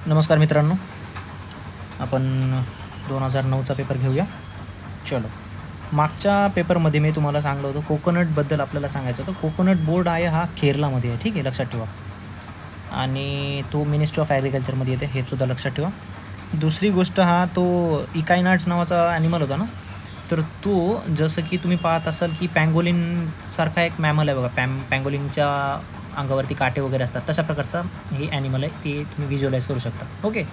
नमस्कार मित्रांनो, आपण 2009चा पेपर घेऊया. चलो, मागच्या पेपरमध्ये मी तुम्हाला सांगलं होतं कोकोनटबद्दल आपल्याला सांगायचं होतं. कोकोनट बोर्ड आहे हा केरलामध्ये आहे, ठीक आहे, लक्षात ठेवा. आणि तो मिनिस्ट्री ऑफ ॲग्रिकल्चरमध्ये येते, हे सुद्धा लक्षात ठेवा. दुसरी गोष्ट, हा तो इकायनाट्स नावाचा ॲनिमल होता ना, तर तो जसं की तुम्ही पाहत असाल की पँगोलिनसारखा एक मॅमल आहे बघा. पँगोलिनच्या अंगावरती काटे वगैरे असतात, तशा प्रकारचा हे ॲनिमल आहे, ते तुम्ही व्हिज्युअलाइज करू शकता. ओके,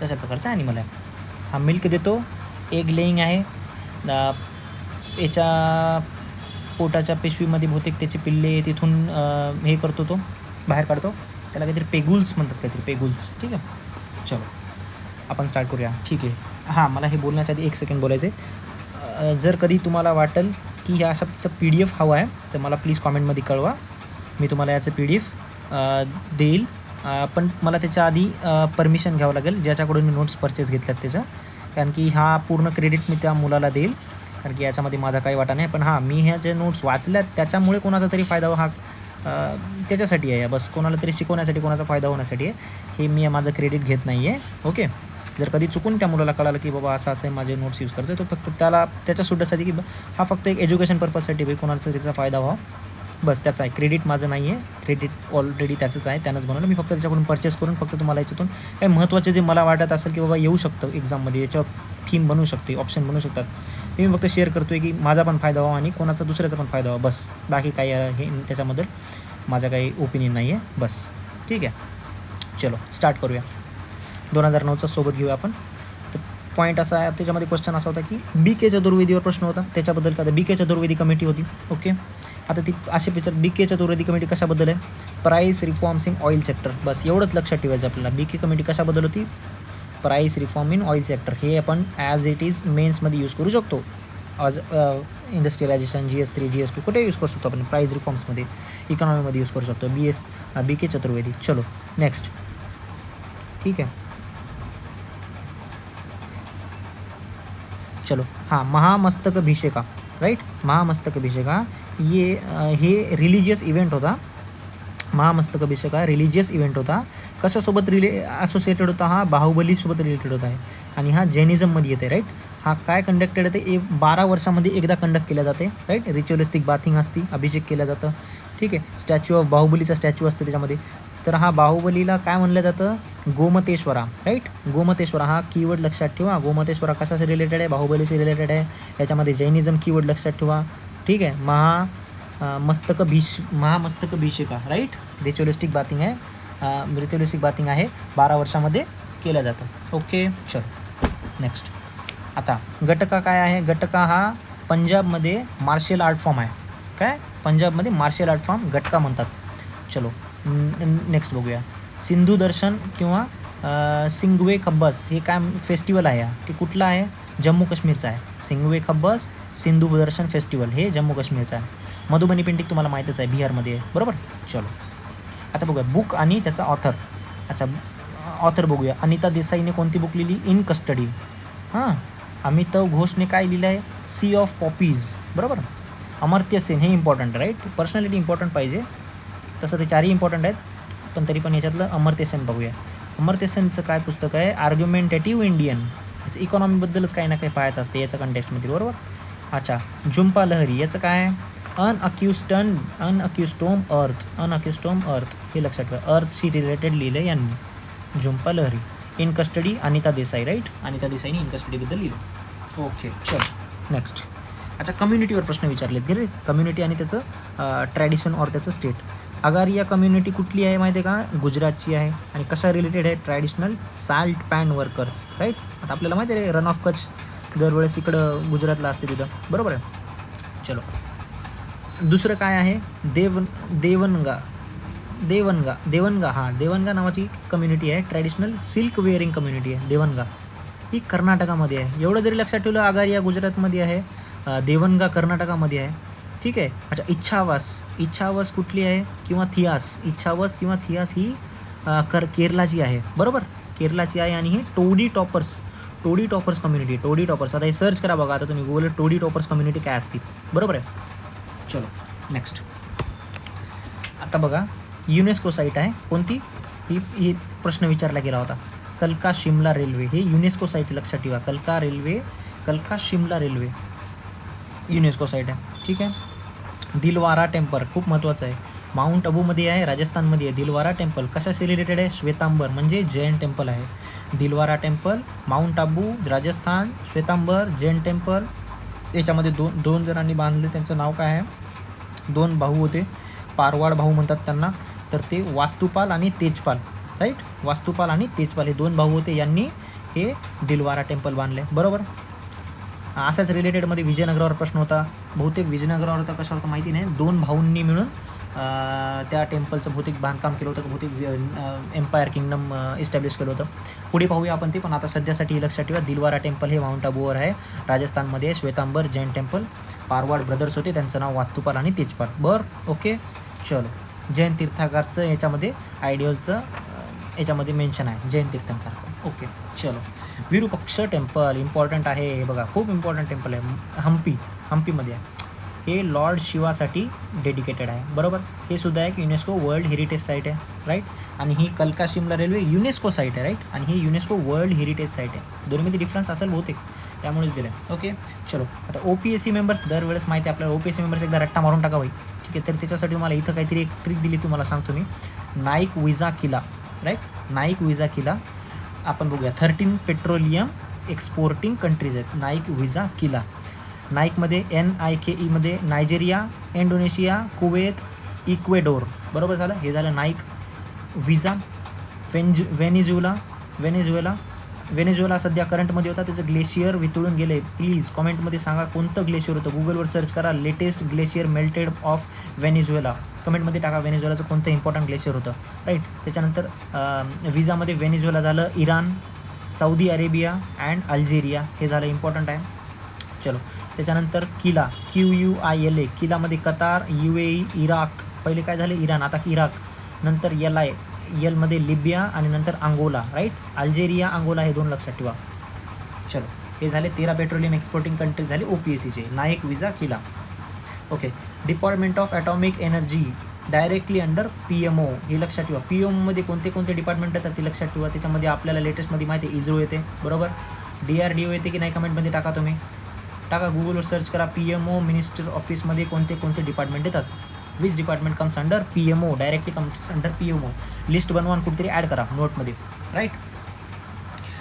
तशा प्रकारचा ॲनिमल आहे हा. मिल्क देतो, एग लेईंग आहे. याच्या पोटाच्या पिशवीमध्ये बहुतेक त्याचे पिल्ले तिथून हे करतो, तो बाहेर काढतो. त्याला काहीतरी पेगुल्स म्हणतात, काहीतरी पेगुल्स. ठीक आहे, चलो आपण स्टार्ट करूया. ठीक आहे. हां, मला हे बोलण्याच्या आधी 1 सेकंड बोलायचं आहे. जर कधी तुम्हाला वाटेल की ह्या अशाचं PDF हवा आहे, तर मला प्लीज कॉमेंटमध्ये कळवा. मी तुम्हाला याचं PDF देईल. पण मला त्याच्या आधी परमिशन घ्यावं लागेल, ज्याच्याकडून मी नोट्स परचेस घेतल्यात त्याचं. कारण की हा पूर्ण क्रेडिट मी त्या मुलाला देईल, कारण की याच्यामध्ये माझा काही वाटा नाही. पण हां, मी ह्या जे नोट्स वाचल्यात त्याच्यामुळे कोणाचा तरी फायदा हा त्याच्यासाठी आहे, बस कोणाला तरी शिकवण्यासाठी, कोणाचा फायदा होण्यासाठी आहे. हे मी माझं क्रेडिट घेत नाही आहे. ओके, जर कधी चुकून त्या मुलाला कळालं की बाबा असं असं माझे नोट्स यूज करतो, तो फक्त त्याला त्याच्या सुद्धासाठी की हा फक्त एक एज्युकेशन पर्पजसाठी भाई कोणाचा त्याचा फायदा व्हावा, बस त्याचा आहे. क्रेडिट माझं नाही आहे, क्रेडिट ऑलरेडी त्याचंच आहे, त्यानंच बनवलं. मी फक्त त्याच्याकडून परचेस करून फक्त तुम्हाला याच्यातून काही महत्त्वाचे जे मला वाटत असेल की बाबा येऊ शकतं एक्झाममध्ये, याच्यावर थीम बनवू शकते, ऑप्शन बनवू शकतात, ते मी फक्त शेअर करतो आहे की माझा पण फायदा व्हावा आणि कोणाचा दुसऱ्याचा पण फायदा व्हावा, बस. बाकी काही हे त्याच्याबद्दल माझा काही ओपिनियन नाही आहे, बस. ठीक आहे, चलो स्टार्ट करूया. 2009चा सोबत घेऊया आपण. तर पॉईंट असा आहे, त्याच्यामध्ये क्वेश्चन असा होता की BK चतुर्वेदीवर प्रश्न होता, त्याच्याबद्दल काय. BK चतुर्वेदी कमिटी होती. ओके, आता ती असे पिक्चर BK चतुर्वेदी कमिटी कशाबद्दल आहे, price reforms in oil sector, बस एवढंच लक्षात ठेवायचं आपल्याला. BK कमिटी कशाबद्दल होती, price reform in oil sector. हे आपण ॲज इट इज मेन्समध्ये यूज करू शकतो, आज इंडस्ट्रियलायझेशन, GS3 GS2 कुठे यूज करू शकतो आपण, प्राईस रिफॉर्म्समध्ये, इकॉनॉमीमध्ये यूज करू शकतो. BK चतुर्वेदी. चलो नेक्स्ट. ठीक आहे, चलो. हां, महामस्तकाभिषेका, राईट. महामस्तकाभिषेका हे रिलिजियस इव्हेंट होता. महामस्तकाभिषेका रिलिजियस इव्हेंट होता. कशासोबत असोसिएटेड होता, हा बाहुबलीसोबत रिलेटेड होता आहे. आणि हा जैनिझममध्ये येते, राईट. हा काय कंडक्टेड होते, 12 वर्षामध्ये एकदा कंडक्ट केल्या जाते, राईट. रिच्युअलिस्टिक बाथिंग असती, अभिषेक केलं जातं. ठीक आहे, स्टॅच्यू ऑफ बाहुबलीचा स्टॅच्यू असते त्याच्यामध्ये. तर हा बाहुबलीला काय म्हणलं जातं, गोमतेश्वरा, राईट. गोमतेश्वरा हा कीवर्ड लक्षात ठेवा. गोमतेश्वरा कशाशी रिलेटेड आहे, बाहुबलीशी रिलेटेड आहे. याच्यामध्ये जैनिझम कीवर्ड लक्षात ठेवा. ठीक आहे, महामस्तकाभिषेका, राईट. रिच्युअलिस्टिक बाथिंग आहे, रिच्युअलिस्टिक बाथिंग आहे, 12 वर्षामध्ये केलं जातं. ओके, चलो नेक्स्ट. आता गटका काय आहे, गटका हा पंजाबमध्ये मार्शल आर्ट फॉर्म आहे. काय, पंजाबमध्ये मार्शल आर्ट फॉर्म गटका म्हणतात. चलो नेक्स्ट बघूया. सिंधू दर्शन किंवा सिंगवे खब्बस हे काय फेस्टिवल आहे, ते कुठलं आहे, जम्मू काश्मीरचं आहे. सिंगवे खब्बस सिंधू दर्शन फेस्टिवल हे जम्मू काश्मीरचं आहे. मधुबनी पेंटिंग तुम्हाला माहीतच आहे, बिहारमध्ये आहे, बरोबर. चलो आता बघूया बुक आणि त्याचा ऑथर. अच्छा, ऑथर बघूया. अनिता देसाईने कोणती बुक लिहिली, इन कस्टडी. हां, अमिताभ घोषने काय लिहिलं आहे, सी ऑफ पॉपीज, बरोबर. अमर्त्य सेन हे इम्पॉर्टंट, राईट. पर्सनॅलिटी इम्पॉर्टंट पाहिजे, तसं ते चारही इम्पॉर्टंट आहेत, पण तरी पण याच्यातलं अमर्त्य सेन बघूया. अमर्त्य सेनचं काय पुस्तक आहे, आर्ग्युमेंटेटिव्ह इंडियन. याचं इकॉनॉमीबद्दलच काही ना काही पाहायचं असते याच्या कंटेक्स्टमध्ये, बरोबर. अच्छा, झुंपा लहरी याचं काय, अनअक्युस्टोम अर्थ हे लक्षात ठेवा. अर्थशी रिलेटेड लिहिलं यांनी. Jhumpa Lahiri. In custody Anita Desai, right. Anita देसाईने इन कस्टडीबद्दल लिहिलं. ओके, चल नेक्स्ट. अच्छा, कम्युनिटीवर प्रश्न विचारलेत गेले. कम्युनिटी आणि त्याचं ट्रॅडिशन और त्याचं स्टेट. अगारिया कम्युनिटी कुठली आहे माहिती आहे का, गुजरातची आहे. आणि कशा रिलेटेड आहे, traditional salt pan workers, right. आता आपल्याला माहिती आहे रन ऑफ कच्छ दरवेळेस इकडं गुजरातला असते तिथं, बरोबर आहे. चलो दुसरं काय आहे, देवनगा. हां, देवनगा नावाची कम्युनिटी आहे, ट्रॅडिशनल सिल्क वेअरिंग कम्युनिटी आहे. देवनगा ही कर्नाटकामध्ये आहे. एवढं जरी लक्षात ठेवलं, अगारिया गुजरातमध्ये आहे, देवनगा कर्नाटकामध्ये आहे. ठीक आहे. अच्छा, इच्छावास कुठली आहे, किंवा थियास. इच्छावास किंवा थियास ही केरलाची आहे, बरोबर. केरलाची आहे. आणि ही Todi toppers community. Todi toppers, आता हे सर्च करा बघा, आता तुम्ही गुगलवर टोडी टॉपर्स कम्युनिटी काय असते, बरोबर आहे. चलो नेक्स्ट. आता बघा, युनेस्को साईट आहे कोणती, ही प्रश्न विचारला गेला होता. कलका शिमला रेल्वे, हे युनेस्को साईट लक्षात ठेवा. कलका शिमला रेल्वे युनेस्को साईट आहे. ठीक आहे. दिलवारा टेम्पल खूप महत्त्वाचं आहे. माउंट अबूमध्ये आहे, राजस्थानमध्ये आहे. दिलवारा टेम्पल कशाशी रिलेटेड आहे? श्वेतांबर म्हणजे जैन टेम्पल आहे. Dilwara temple, mount Abu, Rajasthan, Shwetambar, Jain temple. याच्यामध्ये दोन जणांनी बांधले, त्यांचं नाव काय आहे? 2 भाऊ होते, पारवाड भाऊ म्हणतात त्यांना. तर ते वास्तुपाल आणि तेजपाल, राईट. वास्तुपाल आणि तेजपाल हे 2 भाऊ होते. यांनी हे दिलवारा टेम्पल बांधले, बरोबर. अशाच रिलेटेडमध्ये विजयनगरावर प्रश्न होता. बहुतेक विजयनगरावर होता, कशावर होता माहिती नाही. 2 भाऊंनी मिळून त्या टेम्पलचं बहुतेक बांधकाम केलं होतं, बहुतेक एम्पायर किंगडम इस्टॅब्लिश केलं होतं. पुढे पाहूया आपण ते, पण आता सध्यासाठी लक्षात ठेवा. दिलवारा टेम्पल हे माउंट आबूवर आहे, राजस्थानमध्ये आहे. श्वेतांबर जैन टेम्पल, पारवाड ब्रदर्स होते, त्यांचं नाव वास्तुपाल आणि तेजपाल. बरं, ओके. चलो, जैन तीर्थंकरचं याच्यामध्ये आयडियलचं याच्यामध्ये मेन्शन आहे, जैन तीर्थंकरचं. ओके, चलो. विरूपक्ष टेम्पल इम्पॉर्टंट आहे, हे बघा खूप इम्पॉर्टंट टेम्पल आहे. हम्पीमध्ये आहे. हे लॉर्ड शिवासाठी डेडिकेटेड आहे, बरोबर. हे सुद्धा एक युनेस्को वर्ल्ड हेरिटेज साईट आहे, राईट. आणि ही कलका शिमला रेल्वे युनेस्को साईट आहे, राईट. आणि ही युनेस्को वर्ल्ड हेरिटेज साईट आहे. दोन्हीमध्ये डिफरन्स असेल बहुतेक, त्यामुळेच दिलं आहे. ओके, चलो. आता OPSC मेंबर्स दरवेळेस माहिती आहे आपल्याला, OPSC मेंबर्स एकदा रट्टा मारून टाका भाई. ठीक आहे. तर त्याच्यासाठी मला इथं काहीतरी एक ट्रिक दिली, तुम्हाला सांगतो मी. नाईक विजा किला, राईट. नाईक विजा किला आपण बघूया. 13 पेट्रोलियम एक्सपोर्टिंग कंट्रीज आहेत. नाईक विजा किला. नाईकमध्ये NIKE मध्ये नायजेरिया, इंडोनेशिया, कुवेत, इक्वेडोर, बरोबर झालं. हे झालं नाईक विजा. व्हेनेझुएला सध्या करंटमध्ये होता, त्याचं ग्लेशियर वितळून गेले. प्लीज कमेंटमध्ये सांगा कोणतं ग्लेशियर होतं. गुगलवर सर्च करा, latest glacier melted of Venezuela. कमेंटमध्ये टाका व्हेनेझुएलाचं कोणतं इम्पॉर्टंट ग्लेशियर होतं, राईट. त्याच्यानंतर विजामध्ये व्हेनेझुएला झालं, Iran, Saudi Arabia and Algeria, हे झालं इम्पॉर्टंट आहे. चलो. त्याच्यानंतर किला, QUILA, किलामध्ये कतार, UAE, इराक. पहिले काय झालं? इराण, आता इराक. नंतर LIमध्ये लिबिया आणि नंतर अंगोला, राईट. अल्जेरिया, अंगोला हे 2 लक्षात ठेवा. चलो, हे झाले 13 पेट्रोलियम एक्सपोर्टिंग कंट्रीज झाले OPSCचे. नाईक विजा किला. Okay. Department of atomic energy directly under PMO, हे लक्षात ठेवा. PMOमध्ये कोणते कोणते डिपार्टमेंट येतात ते लक्षात ठेवा. त्याच्यामध्ये आपल्याला लेटेस्टमध्ये माहिती आहे इस्रो येते, बरोबर. DRDO येते की नाही कमेंटमध्ये टाका, तुम्ही टाका. गुगलवर सर्च करा PMO मिनिस्टर ऑफिसमध्ये कोणते कोणते डिपार्टमेंट येतात. Which department comes under PMO, directly comes under PMO. List बनवा आणि कुठेतरी ॲड करा नोटमध्ये, राईट.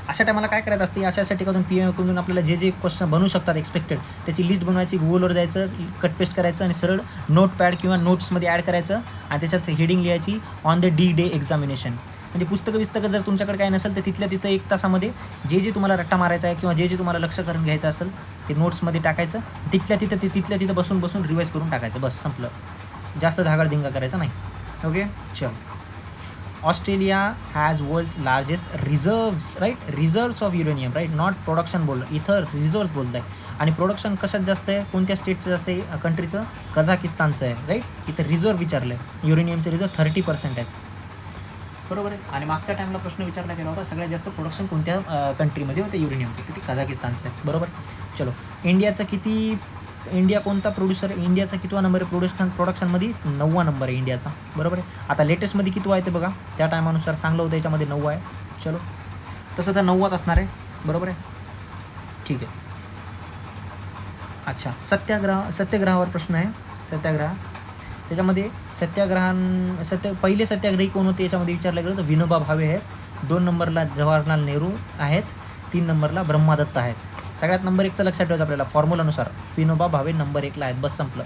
अशा टायमाला काय करायचं असते, अशासाठी करून PMOकडून आपल्याला जे क्वेश्चन बनवू शकतात एक्सपेक्टेड, त्याची लिस्ट बनवायची. गुगलवर जायचं, कट पेस्ट करायचं आणि सरळ नोटपॅड किंवा नोट्समध्ये ॲड करायचं आणि त्याच्यात हेडिंग लिहायची ऑन द D-Day एक्झामिनेशन. म्हणजे पुस्तकं जर तुमच्याकडे काय नसेल तर तिथल्या तिथं 1 तासामध्ये जे तुम्हाला रट्टा मारायचा आहे किंवा जे तुम्हाला लक्ष करून घ्यायचं असेल ते नोट्समध्ये टाकायचं. तिथल्या तिथं बसून रिवाईज करून टाकायचं, बस संपलं. जास्त धागाडधिंगा करायचा नाही. ओके, चल. Australia has world's largest reserves, right. Reserves of uranium, right. Not production बोललं, इथं रिझर्व्स बोलत आहे. आणि प्रोडक्शन कशात जास्त आहे, कोणत्या स्टेटचं जास्त आहे, कंट्रीचं? कझाकिस्तानचं आहे, राईट. इथं रिझर्व्ह विचारलं आहे. युरेनियमचे रिझर्व्ह 30% आहेत, बरोबर आहे. आणि मागच्या टाईमला प्रश्न विचारला गेला होता, सगळ्यात जास्त प्रोडक्शन कोणत्या कंट्रीमध्ये होते युरेनियमचं? किती? कझाकिस्तानचं आहे, बरोबर. चलो. इंडिया कोणता प्रोड्युसर आहे? इंडियाचा कितवा नंबर आहे प्रोडक्शनमध्ये? 9वा नंबर आहे इंडियाचा, बरोबर आहे. आता लेटेस्टमध्ये कितवा आहे ते बघा, त्या टायमानुसार सांगलं होतं याच्यामध्ये 9 आहे. चलो, तसं तर 9वाच असणार आहे, बरोबर आहे. ठीक आहे. अच्छा, सत्याग्रहावर प्रश्न आहे. सत्याग्रह, त्याच्यामध्ये पहिले सत्याग्रही कोण होते याच्यामध्ये विचारलं गेलं तर विनोबा भावे आहेत. 2 नंबरला जवाहरलाल नेहरू आहेत. 3 नंबरला ब्रह्मादत्त आहेत. सगळ्यात नंबर 1चं लक्षात ठेवायचं आपल्याला फॉर्म्युलानुसार. विनोबा भावे नंबर 1ला आहेत, बस संपलं.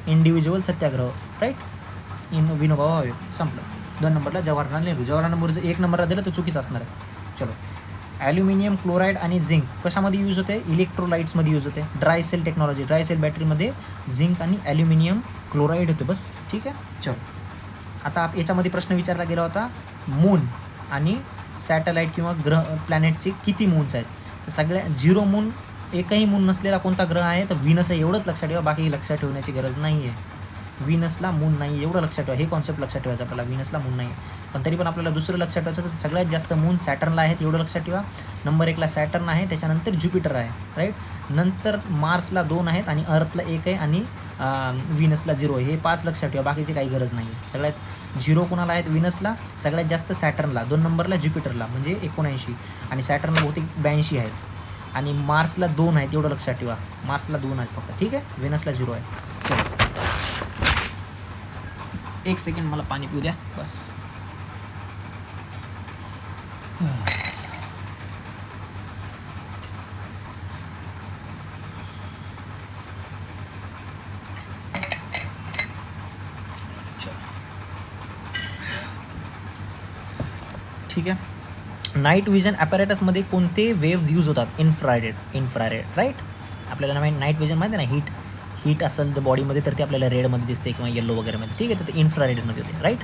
इंडिव्हिज्युअल सत्याग्रह, राईट. विनोबा भावे, संपलं. 2 नंबरला जवाहरलाल नेहरू. जर 1 नंबरला दिलं तर चुकीचं असणार आहे. चलो. ॲल्युमिनियम क्लोराईड आणि झिंक कशामध्ये यूज होते? इलेक्ट्रोलाइट्समध्ये यूज होते. Dry cell technology, dry cell बॅटरीमध्ये झिंक आणि ॲल्युमिनियम क्लोराईड होते, बस. ठीक आहे, चलो. आता याच्यामध्ये प्रश्न विचारला गेला होता मून आणि सॅटेलाईट किंवा प्लॅनेटचे किती मून्स आहेत? सगळ्या 0 मून, एकही मून नसलेला कोणता ग्रह आहे तर व्हीनस आहे, एवढंच लक्षात ठेवा. बाकी लक्षात ठेवण्याची गरज नाही आहे. व्हीनसला मून नाही, एवढं लक्षात ठेवा. हे कॉन्सेप्ट लक्षात ठेवायचं आपल्याला, व्हीनसला मून नाही आहे. पण तरी पण आपल्याला दुसरं लक्षात ठेवायचं तर सगळ्यात जास्त मून सॅटर्नला आहेत, एवढं लक्षात ठेवा. नंबर 1ला सॅटर्न आहे, त्याच्यानंतर ज्युपिटर आहे, राईट. नंतर मार्सला 2 आहेत आणि अर्थला 1 आहे आणि व्हीनसला 0 आहे. हे 5 लक्षात ठेवा, बाकीची काही गरज नाही आहे. सगळ्यात 0 कोणाला आहेत व्हीनसला, सगळ्यात जास्त सॅटर्नला, 2 नंबरला ज्युपिटरला म्हणजे 79 आणि सॅटर्नला बहुतेक 82 आहेत आणि मार्सला 2 आहेत, एवढं लक्षात ठेवा. मार्सला 2 आहेत फक्त, ठीक आहे. व्हीनसला 0 आहे. चलो 1 सेकंड मला पाणी पिऊ द्या बस. ठीक आहे. नाईट विजन ॲपॅरेटसमध्ये कोणते वेव्ज यूज होतात? Infrared right. आपल्याला नाईट विजन माहिती आहे ना, हीट असेल तर बॉडीमध्ये तर ते आपल्याला रेडमध्ये दिसते किंवा येल्लो वगैरेमध्ये, ठीक आहे. तर ते इन्फ्रारेडमध्ये होते, राईट.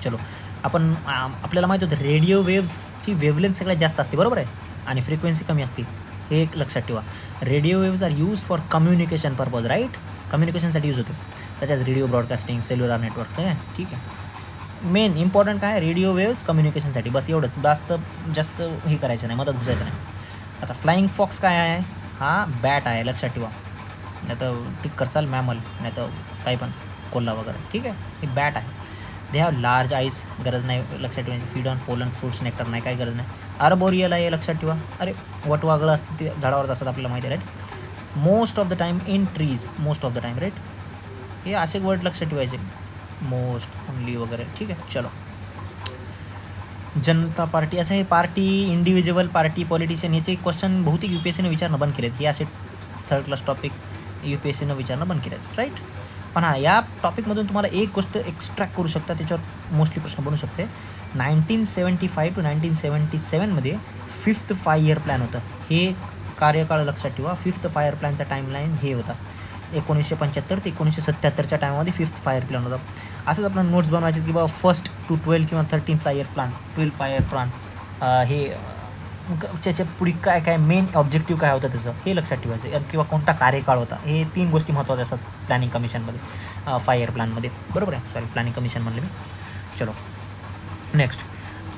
चलो आपण आपल्याला माहिती होतं रेडिओ वेव्सची वेवलेंथ सगळ्यात जास्त असते, बरोबर आहे, आणि फ्रिक्वेन्सी कमी असते. हे एक लक्षात ठेवा. Radio waves are use for communication purpose, right. कम्युनिकेशनसाठी यूज होते, त्याच्यात रेडिओ ब्रॉडकास्टिंग, सेल्युलर नेटवर्क्स आहे, ठीक आहे. मेन इम्पॉर्टंट काय, रेडिओ वेव्स कम्युनिकेशनसाठी, बस एवढंच. जास्त हे करायचं नाही, मदत घुसायचं नाही. आता फ्लाइंग फॉक्स काय आहे? हा बॅट आहे, लक्षात ठेवा. नाही तर टिक करसाल मॅमल, नाही तर काही पण कोल्हा वगैरे, ठीक आहे. हे बॅट आहे. दे हॅव लार्ज आईज, गरज नाही लक्षात ठेवायची. Feed on pollen fruits, nectar नाही, काही गरज नाही. आर्बोरियल आहे, लक्षात ठेवा. अरे वटवागळं असतं ते झाडावरच असतात, आपल्याला माहिती आहे, right. Most of the time in trees, most of the time, right. हे असे वर्ड लक्षात ठेवायचे, मोस्ट, ओनली वगैरे, ठीक आहे. चलो जनता पार्टी. अच्छा, हे पार्टी, इंडिव्हिज्युअल पार्टी, पॉलिटिशियन, याचे क्वेश्चन बहुतेक UPSCनं विचारणं बंद केलेत. हे असे थर्ड क्लास टॉपिक UPSCनं विचारणं बंद केलेत, राईट. पण हां, या टॉपिकमधून तुम्हाला एक गोष्ट एक्स्ट्रॅक्ट करू शकता, त्याच्यावर मोस्टली प्रश्न बनू शकते. 1975 to 1977मध्ये 5th 5 year प्लॅन होतं. हे कार्यकाळ लक्षात ठेवा. 5th 5 year प्लॅनचा टाईमलाईन हे होता. 1975 ते 1977च्या टायमामध्ये 5th 5 year प्लॅन होता. असंच आपल्याला नोट्स बनवायचे की बाबा 1st to 12 किंवा 13th 5 year plan, 12th 5 year plan, हे त्याच्या पुढे काय काय मेन ऑब्जेक्टिव्ह काय होतं त्याचं, हे लक्षात ठेवायचं, किंवा कोणता कार्यकाळ होता. हे 3 गोष्टी महत्त्वाच्या असतात प्लॅनिंग कमिशनमध्ये, 5 year प्लॅनमध्ये, बरोबर आहे. सॉरी, प्लॅनिंग कमिशन म्हणले मी. चलो नेक्स्ट.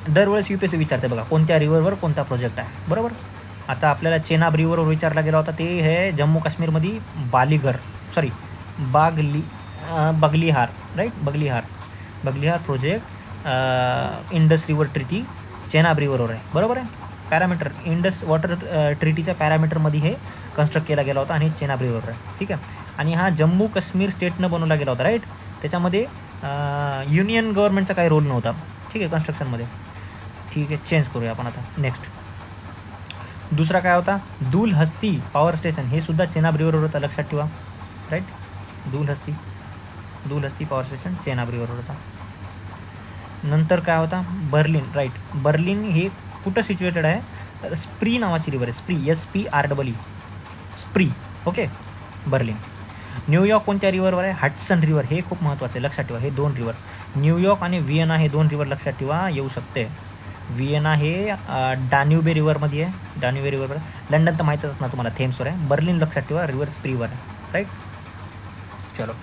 दरवेळेस UPSC विचारते बघा, कोणत्या रिव्हरवर कोणता प्रोजेक्ट आहे, बरोबर. आता आपल्याला चेनाब रिव्हरवर विचारला गेला होता, ते हे जम्मू काश्मीरमध्ये Baglihar, right. Baglihar project Indus river treaty Chenab रिव्हरवर आहे, बरोबर आहे. पॅरामीटर इंडस वॉटर ट्रिटीच्या पॅरामीटरमध्ये हे कन्स्ट्रक्ट केला गेला होता आणि चेनाब रिव्हरवर आहे, ठीक आहे. आणि हा जम्मू काश्मीर स्टेटनं बनवला गेला होता, राईट. त्याच्यामध्ये युनियन गव्हर्नमेंटचा काही रोल नव्हता, ठीक आहे, कन्स्ट्रक्शनमध्ये, ठीक आहे. चेंज करूया आपण आता. नेक्स्ट दुसरा काय होता? दुलहस्ती पॉवर स्टेशन, हे सुद्धा चेनाब रिव्हरवर होता, लक्षात ठेवा, right. Dulhasti power station Chenab रिव्हरवर होता. नंतर काय होता? Berlin, right. बर्लिन हे कुठं सिच्युएटेड आहे? तर स्प्री नावाची रिव्हर आहे, स्प्री, SPREE, स्प्री, ओके, बर्लिन. न्यूयॉर्क कोणत्या रिव्हरवर आहे? हडसन रिव्हर, हे खूप महत्त्वाचं आहे, लक्षात ठेवा. हे 2 रिव्हर, न्यूयॉर्क आणि व्हिएना, हे 2 रिव्हर लक्षात ठेवा, येऊ शकते. व्हिएना हे डान्यूबे रिव्हरमध्ये आहे, डान्यूबे रिव्हरवर. लंडन तर माहीतच ना तुम्हाला, थेम्सवर आहे. बर्लिन लक्षात ठेवा, रिव्हर स्प्रीवर आहे, राईट. चलो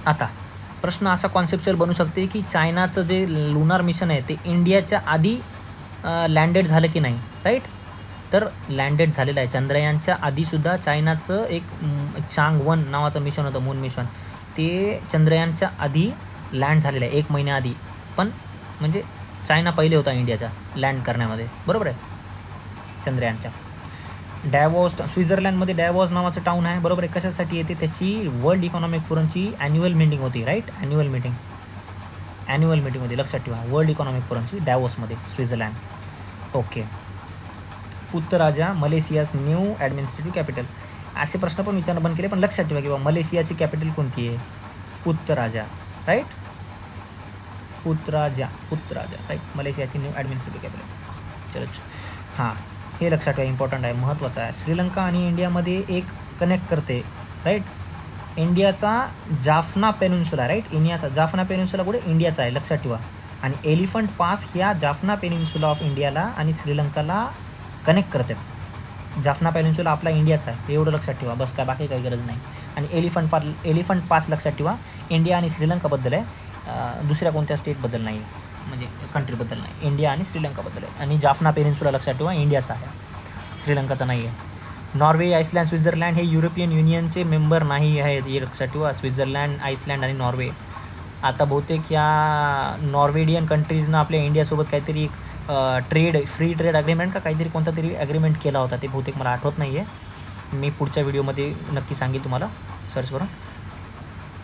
आता प्रश्न असा कॉन्सेप्च्युअल बनू शकते की चायनाचं जे लुनार मिशन आहे ते इंडियाच्या आधी लँडेड झालं की नाही, राईट. तर लँडेड झालेलं आहे. चंद्रयानच्या आधीसुद्धा चायनाचं एक चांग-1 नावाचं मिशन होतं, मून मिशन, ते चंद्रयानच्या आधी लँड झालेलं आहे, 1 महिन्याआधी. पण म्हणजे चायना पहिले होता इंडियाचा लँड करण्यामध्ये, बरोबर आहे, चंद्रयानच्या. डॅवॉस, स्वित्झर्लंडमध्ये डॅवॉस नावाचं टाऊन आहे, बरोबर आहे. कशासाठी येते? त्याची वर्ल्ड इकॉनॉमिक फोरमची ॲन्युअल मीटिंग होती, राईट. ॲन्युअल मीटिंगमध्ये लक्षात ठेवा, वर्ल्ड इकॉनॉमिक फोरमची डॅवॉसमध्ये, Switzerland, okay. Putrajaya Malaysia's new administrative capital, असे प्रश्न पण विचारणं बंद केले. पण लक्षात ठेवा की बाबा मलेशियाची कॅपिटल कोणती आहे? Putrajaya, right. Putrajaya, right. मलेशियाची न्यू ॲडमिनिस्ट्रेटिव्ह कॅपिटल. चलो हां, हे लक्षात ठेवा, इम्पॉर्टंट आहे, महत्त्वाचं आहे. श्रीलंका आणि इंडियामध्ये एक कनेक्ट करते, राईट. इंडियाचा जाफना पेनिन्सुला, राईट. इंडियाचा जाफना पेनिन्सुला कुठे? इंडियाचा आहे, लक्षात ठेवा. आणि एलिफंट पास ह्या जाफना पेनिन्सुला ऑफ इंडियाला आणि श्रीलंकाला कनेक्ट करते. जाफना पेनिन्सुला आपला इंडियाचा आहे, एवढं लक्षात ठेवा, बस काय, बाकी काही गरज नाही. आणि एलिफंट पास लक्षात ठेवा, इंडिया आणि श्रीलंकाबद्दल आहे, दुसऱ्या कोणत्या स्टेटबद्दल नाही आहे, म्हणजे कंट्रीबद्दल नाही, इंडिया आणि श्रीलंकाबद्दल आहे. आणि जाफना पेनिन्सुला लक्षात ठेवा, इंडियाचा आहे, श्रीलंकाचा नाही आहे. नॉर्वे, आईसलँड, स्वित्झर्लंड हे युरोपियन युनियनचे मेंबर नाही आहेत, हे लक्षात ठेवा. स्वित्झर्लंड, आईसलँड आणि नॉर्वे. आता बहुतेक या नॉर्वेडियन कंट्रीजनं आपल्या इंडियासोबत काहीतरी फ्री ट्रेड ॲग्रीमेंट का काहीतरी कोणता तरी ॲग्रीमेंट केला होता, ते बहुतेक मला आठवत नाही आहे. मी पुढच्या व्हिडिओमध्ये नक्की सांगेल तुम्हाला सर्च करून.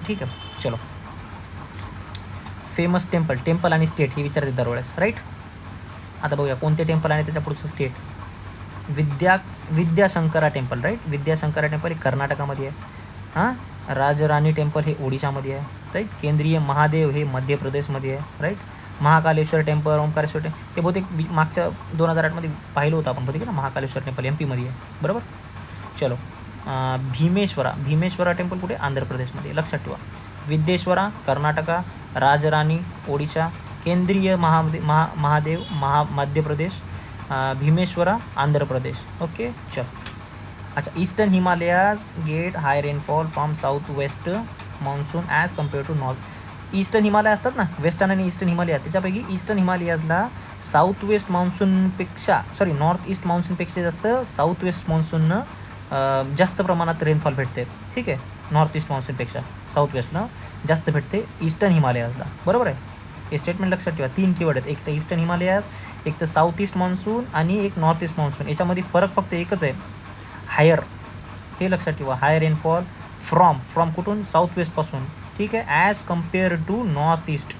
ठीक आहे, चलो. फेमस टेम्पल आणि स्टेट हे विचारते दरवेळेस, राईट. आता बघूया कोणते टेम्पल आणि त्याच्या पुढचं state. Vidyashankara temple, right. Vidyashankara temple हे कर्नाटकामध्ये आहे. हां, राजराणी टेम्पल हे ओडिशामध्ये आहे, राईट. केंद्रीय महादेव हे मध्य प्रदेशमध्ये आहे, right. Mahakaleshwar temple, Omkareshwar temple हे बहुतेक मागच्या 2008मध्ये पाहिलं होतं आपण, बहुतेक ना, महाकालेश्वर टेम्पल MP मध्ये आहे, बरोबर. चलो. भीमेश्वरा टेम्पल कुठे, आंध्र प्रदेशमध्ये, लक्षात ठेवा. विद्येश्वरा कर्नाटका, राजराणी ओडिशा, केंद्रीय महादेव मध्य प्रदेश, भीमेश्वरा आंध्र प्रदेश. ओके, चल. अच्छा, eastern Himalayas get high rainfall from south west monsoon as compare to north. Eastern Himalaya असतात ना, वेस्टर्न आणि ईस्टर्न हिमालया, त्याच्यापैकी ईस्टर्न हिमालयाजला साऊथ वेस्ट मान्सूनपेक्षा नॉर्थ ईस्ट मान्सूनपेक्षा जास्त साऊथ वेस्ट मान्सूननं जास्त प्रमाणात रेनफॉल भेटते. ठीक आहे, नॉर्थ ईस्ट मान्सूनपेक्षा साऊथ वेस्टनं जास्त भेटते ईस्टर्न हिमालयाजला, बरोबर आहे. हे स्टेटमेंट लक्षात ठेवा. 3 कीवर्ड आहेत, एक तर ईस्टर्न हिमालयाज, एक तर साऊथ ईस्ट मान्सून आणि एक नॉर्थ ईस्ट मान्सून. याच्यामध्ये फरक फक्त एकच आहे, हायर. हे लक्षात ठेवा, हायर रेनफॉल फ्रॉम कुठून, साऊथ वेस्टपासून. ठीक आहे, as compare to north east.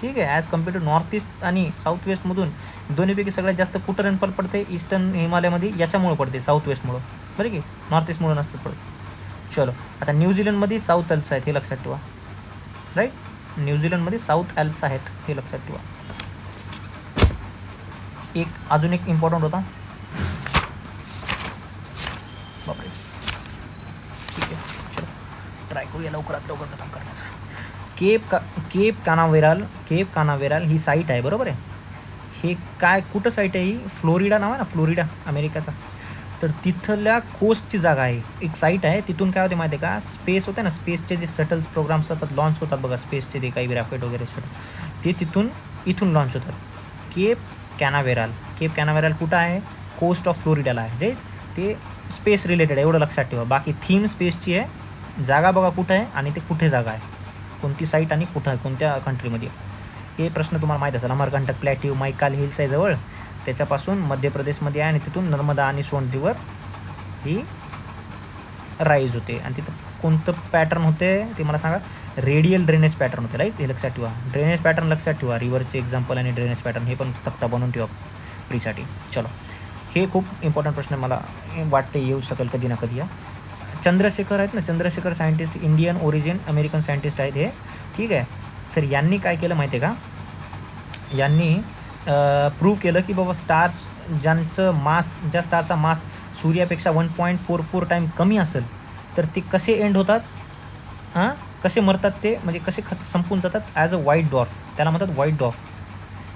ठीक आहे, as compare to north east आणि साऊथ वेस्टमधून दोन्हीपैकी सगळ्यात जास्त कुठं रेनफॉल पडते, ईस्टर्न हिमालयामध्ये. याच्यामुळे पडते, साऊथ वेस्टमुळं, बरं की, नॉर्थ ईस्टमुळं नसतं पडत. चलो. आता न्यूझीलंडमध्ये साऊथ अल्प्स आहेत, हे लक्षात ठेवा, राईट. न्यूझीलंडमध्ये साऊथ अल्प्स आहेत, हे लक्षात ठेवा. अजून एक इम्पॉर्टंट होता, बापरे. ठीक आहे, चलो ट्राय करूया लवकरात लवकर खतम करण्याचा. केप कानावेराल ही साईट आहे, बरोबर आहे. हे काय कुठं साईट आहे ही, फ्लोरिडा नाव आहे ना, फ्लोरिडा अमेरिकाचा. तर तिथल्या कोस्टची जागा आहे, एक साईट आहे. तिथून काय होते माहिती आहे का, स्पेस होते ना, स्पेसचे जे शटल्स प्रोग्राम्स होतात, लॉन्च होतात बघा, स्पेसचे ते काही रॉकेट वगैरे शटल, ते इथून लॉन्च होतात. केप कॅनावेराल कुठं आहे, कोस्ट ऑफ फ्लोरिडाला आहे, राईट. ते स्पेस रिलेटेड आहे, एवढं लक्षात ठेवा. बाकी थीम स्पेसची आहे, जागा बघा कुठं आहे आणि ते कुठे जागा आहे, कोणती साईट आणि कुठं आहे, कोणत्या कंट्रीमध्ये. हे प्रश्न तुम्हाला माहीत असेल. अमरकंटक प्लॅट्यू मैकाल हिल्स आहे जवळ, त्याच्यापासून मध्य प्रदेशमध्ये आहे आणि तिथून नर्मदा आणि सोन रिवर ही राईज होते. आणि तिथं कोणतं पॅटर्न होते ते मला सांगा, रेडियल ड्रेनेज पॅटर्न होते, राईट. हे लक्षात ठेवा, ड्रेनेज पॅटर्न लक्षात ठेवा, रिव्हरचे एक्झाम्पल आणि ड्रेनेज पॅटर्न हे पण तक्ता बनवून ठेवा प्रीसाठी. चलो, हे खूप इम्पॉर्टंट प्रश्न मला वाटते येऊ शकेल कधी ना कधी. चंद्रशेखर आहेत ना, Chandrashekhar scientist, Indian origin American scientist आहेत हे. ठीक आहे. तर यांनी काय केलं माहिती आहे का, यांनी प्रूव्ह केलं की बाबा स्टार्स ज्या स्टारचा मास सूर्यापेक्षा 1.44 टाईम कमी असेल तर ते कसे एंड होतात, कसे मरतात ते, म्हणजे कसे संपून जातात, ॲज अ व्हाईट डॉर्फ. त्याला म्हणतात व्हाईट डॉर्फ.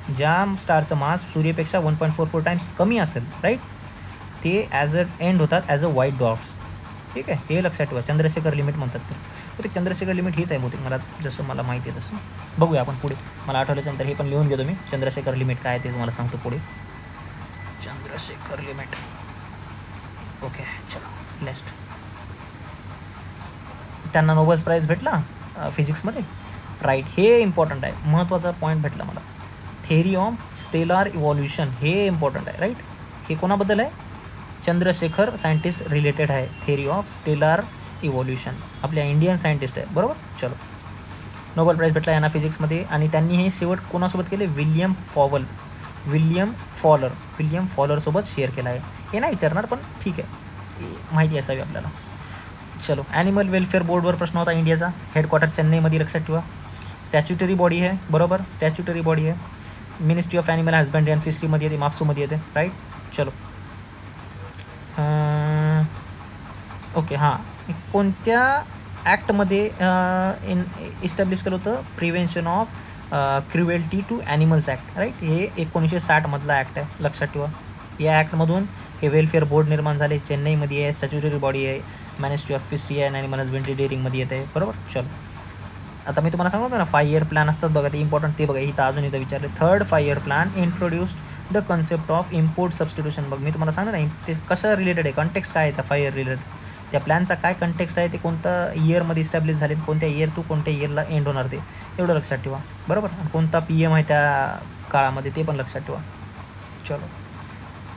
ज्या स्टारचं मास सूर्यापेक्षा 1.44 टाईम्स कमी असेल, राईट, ते ॲज अ एंड होतात ॲज अ व्हाईट डॉर्फ्स. ठीक आहे, हे लक्षात ठेवा. चंद्रशेखर लिमिट म्हणतात ते चंद्रशेखर लिमिट हीच आहे बहुतेक, जसं मला माहिती आहे तसं. बघूया आपण पुढे, मला आठवल्याच्यानंतर हे पण लिहून घेतो मी. चंद्रशेखर लिमिट काय ते तुम्हाला सांगतो पुढे. चंद्रशेखर लिमिट. ओके, चला नेक्स्ट. त्यांना नोबेल प्राईज भेटला फिजिक्समध्ये, राईट. हे इम्पॉर्टंट आहे, महत्त्वाचा पॉईंट भेटला मला. थेअरी ऑफ स्टेलार इव्हॉल्युशन, हे इम्पॉर्टंट आहे, राईट. हे कोणाबद्दल आहे, चंद्रशेखर सायंटिस्ट रिलेटेड आहे. थेअरी ऑफ स्टेलार इव्हॉल्युशन आपल्या इंडियन सायंटिस्ट आहे, बरोबर. चलो, नोबेल प्राईज भेटला यांना फिजिक्समध्ये. आणि त्यांनी हे शेवट कोणासोबत केले, विल्यम फॉलरसोबत शेअर केला आहे. हे नाही विचारणार, पण ठीक आहे, माहिती असावी आपल्याला. चलो, ॲनिमल वेलफेअर बोर्डवर प्रश्न होता इंडियाचा. हेडक्वार्टर चेन्नईमध्ये, लक्षात ठेवा. स्टॅच्युटरी बॉडी आहे, बरोबर, स्टॅच्युटरी बॉडी आहे. Ministry of animal husbandry and फिशरीमध्ये येते, माप्सूमध्ये येते, राईट. चलो, ओके. हां, कोणत्या ॲक्टमध्ये इस्टॅब्लिश केलं होतं, prevention of cruelty to animals act, right. हे 1960 मधला ॲक्ट आहे, लक्षात ठेवा. या ॲक्टमधून हे वेलफेअर बोर्ड निर्माण झाले, चेन्नईमध्ये आहे, स्टॅच्युटरी बॉडी आहे. Ministry of fishery and animal husbandry डेअरिंगमध्ये येत आहे, बरोबर. चलो, आता मी तुम्हाला सांगतो ना 5 इयर प्लॅन असतात बघा, ते इम्पॉर्टंट ते बघा. इथं अजून इथं विचारले, 3rd 5 year plan introduced the concept of import substitution. बघ मी तुम्हाला सांगणार नाही ते कसं रिलेटेड आहे, कॉन्टेक्स्ट काय आहे त्या 5 इयर रिलेटेड, त्या प्लॅनचा काय कंटेक्स्ट आहे, ते कोणता इयरमध्ये इस्टॅब्लिश झाले, कोणत्या इयर टू कोणत्या इयरला एंड होणार ते एवढं लक्षात ठेवा, बरोबर. आणि कोणता PM आहे त्या काळामध्ये ते पण लक्षात ठेवा. चलो,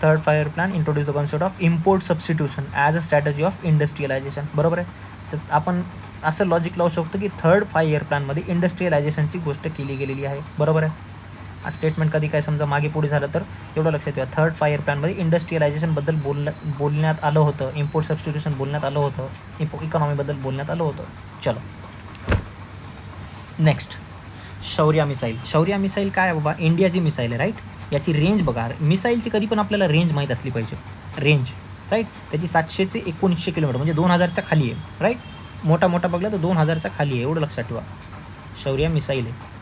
3rd 5 year plan introduce the concept of import substitution as a strategy of industrialisation, बरोबर आहे. तर आपण असं लॉजिक लावू शकतो की 3rd 5 इयर प्लॅनमध्ये इंडस्ट्रियलायझेशनची गोष्ट केली गेलेली आहे, बरोबर आहे. स्टेटमेंट कधी काय समजा मागे पुढे झालं तर एवढं लक्षात ठेवा, 3rd 5 इयर प्लॅनमध्ये इंडस्ट्रियलायझेशनबद्दल बोलण्यात आलं होतं, इम्पोर्ट सबस्टिट्यूशन बोलण्यात आलं होतं, इकॉनॉमीबद्दल बोलण्यात आलं होतं. चलो, नेक्स्ट, शौर्य मिसाईल. शौर्य मिसाईल काय आहे बाबा, इंडियाची मिसाईल आहे, राईट. याची रेंज बघा, मिसाईलची कधी पण आपल्याला रेंज माहीत असली पाहिजे, रेंज, राईट. त्याची 700 ते 1900 किलोमीटर म्हणजे 2000च्या खाली आहे, राईट. मोठा बघला तर 2000च्या खाली आहे, एवढं लक्षात ठेवा. शौर्य मिसाईल आहे.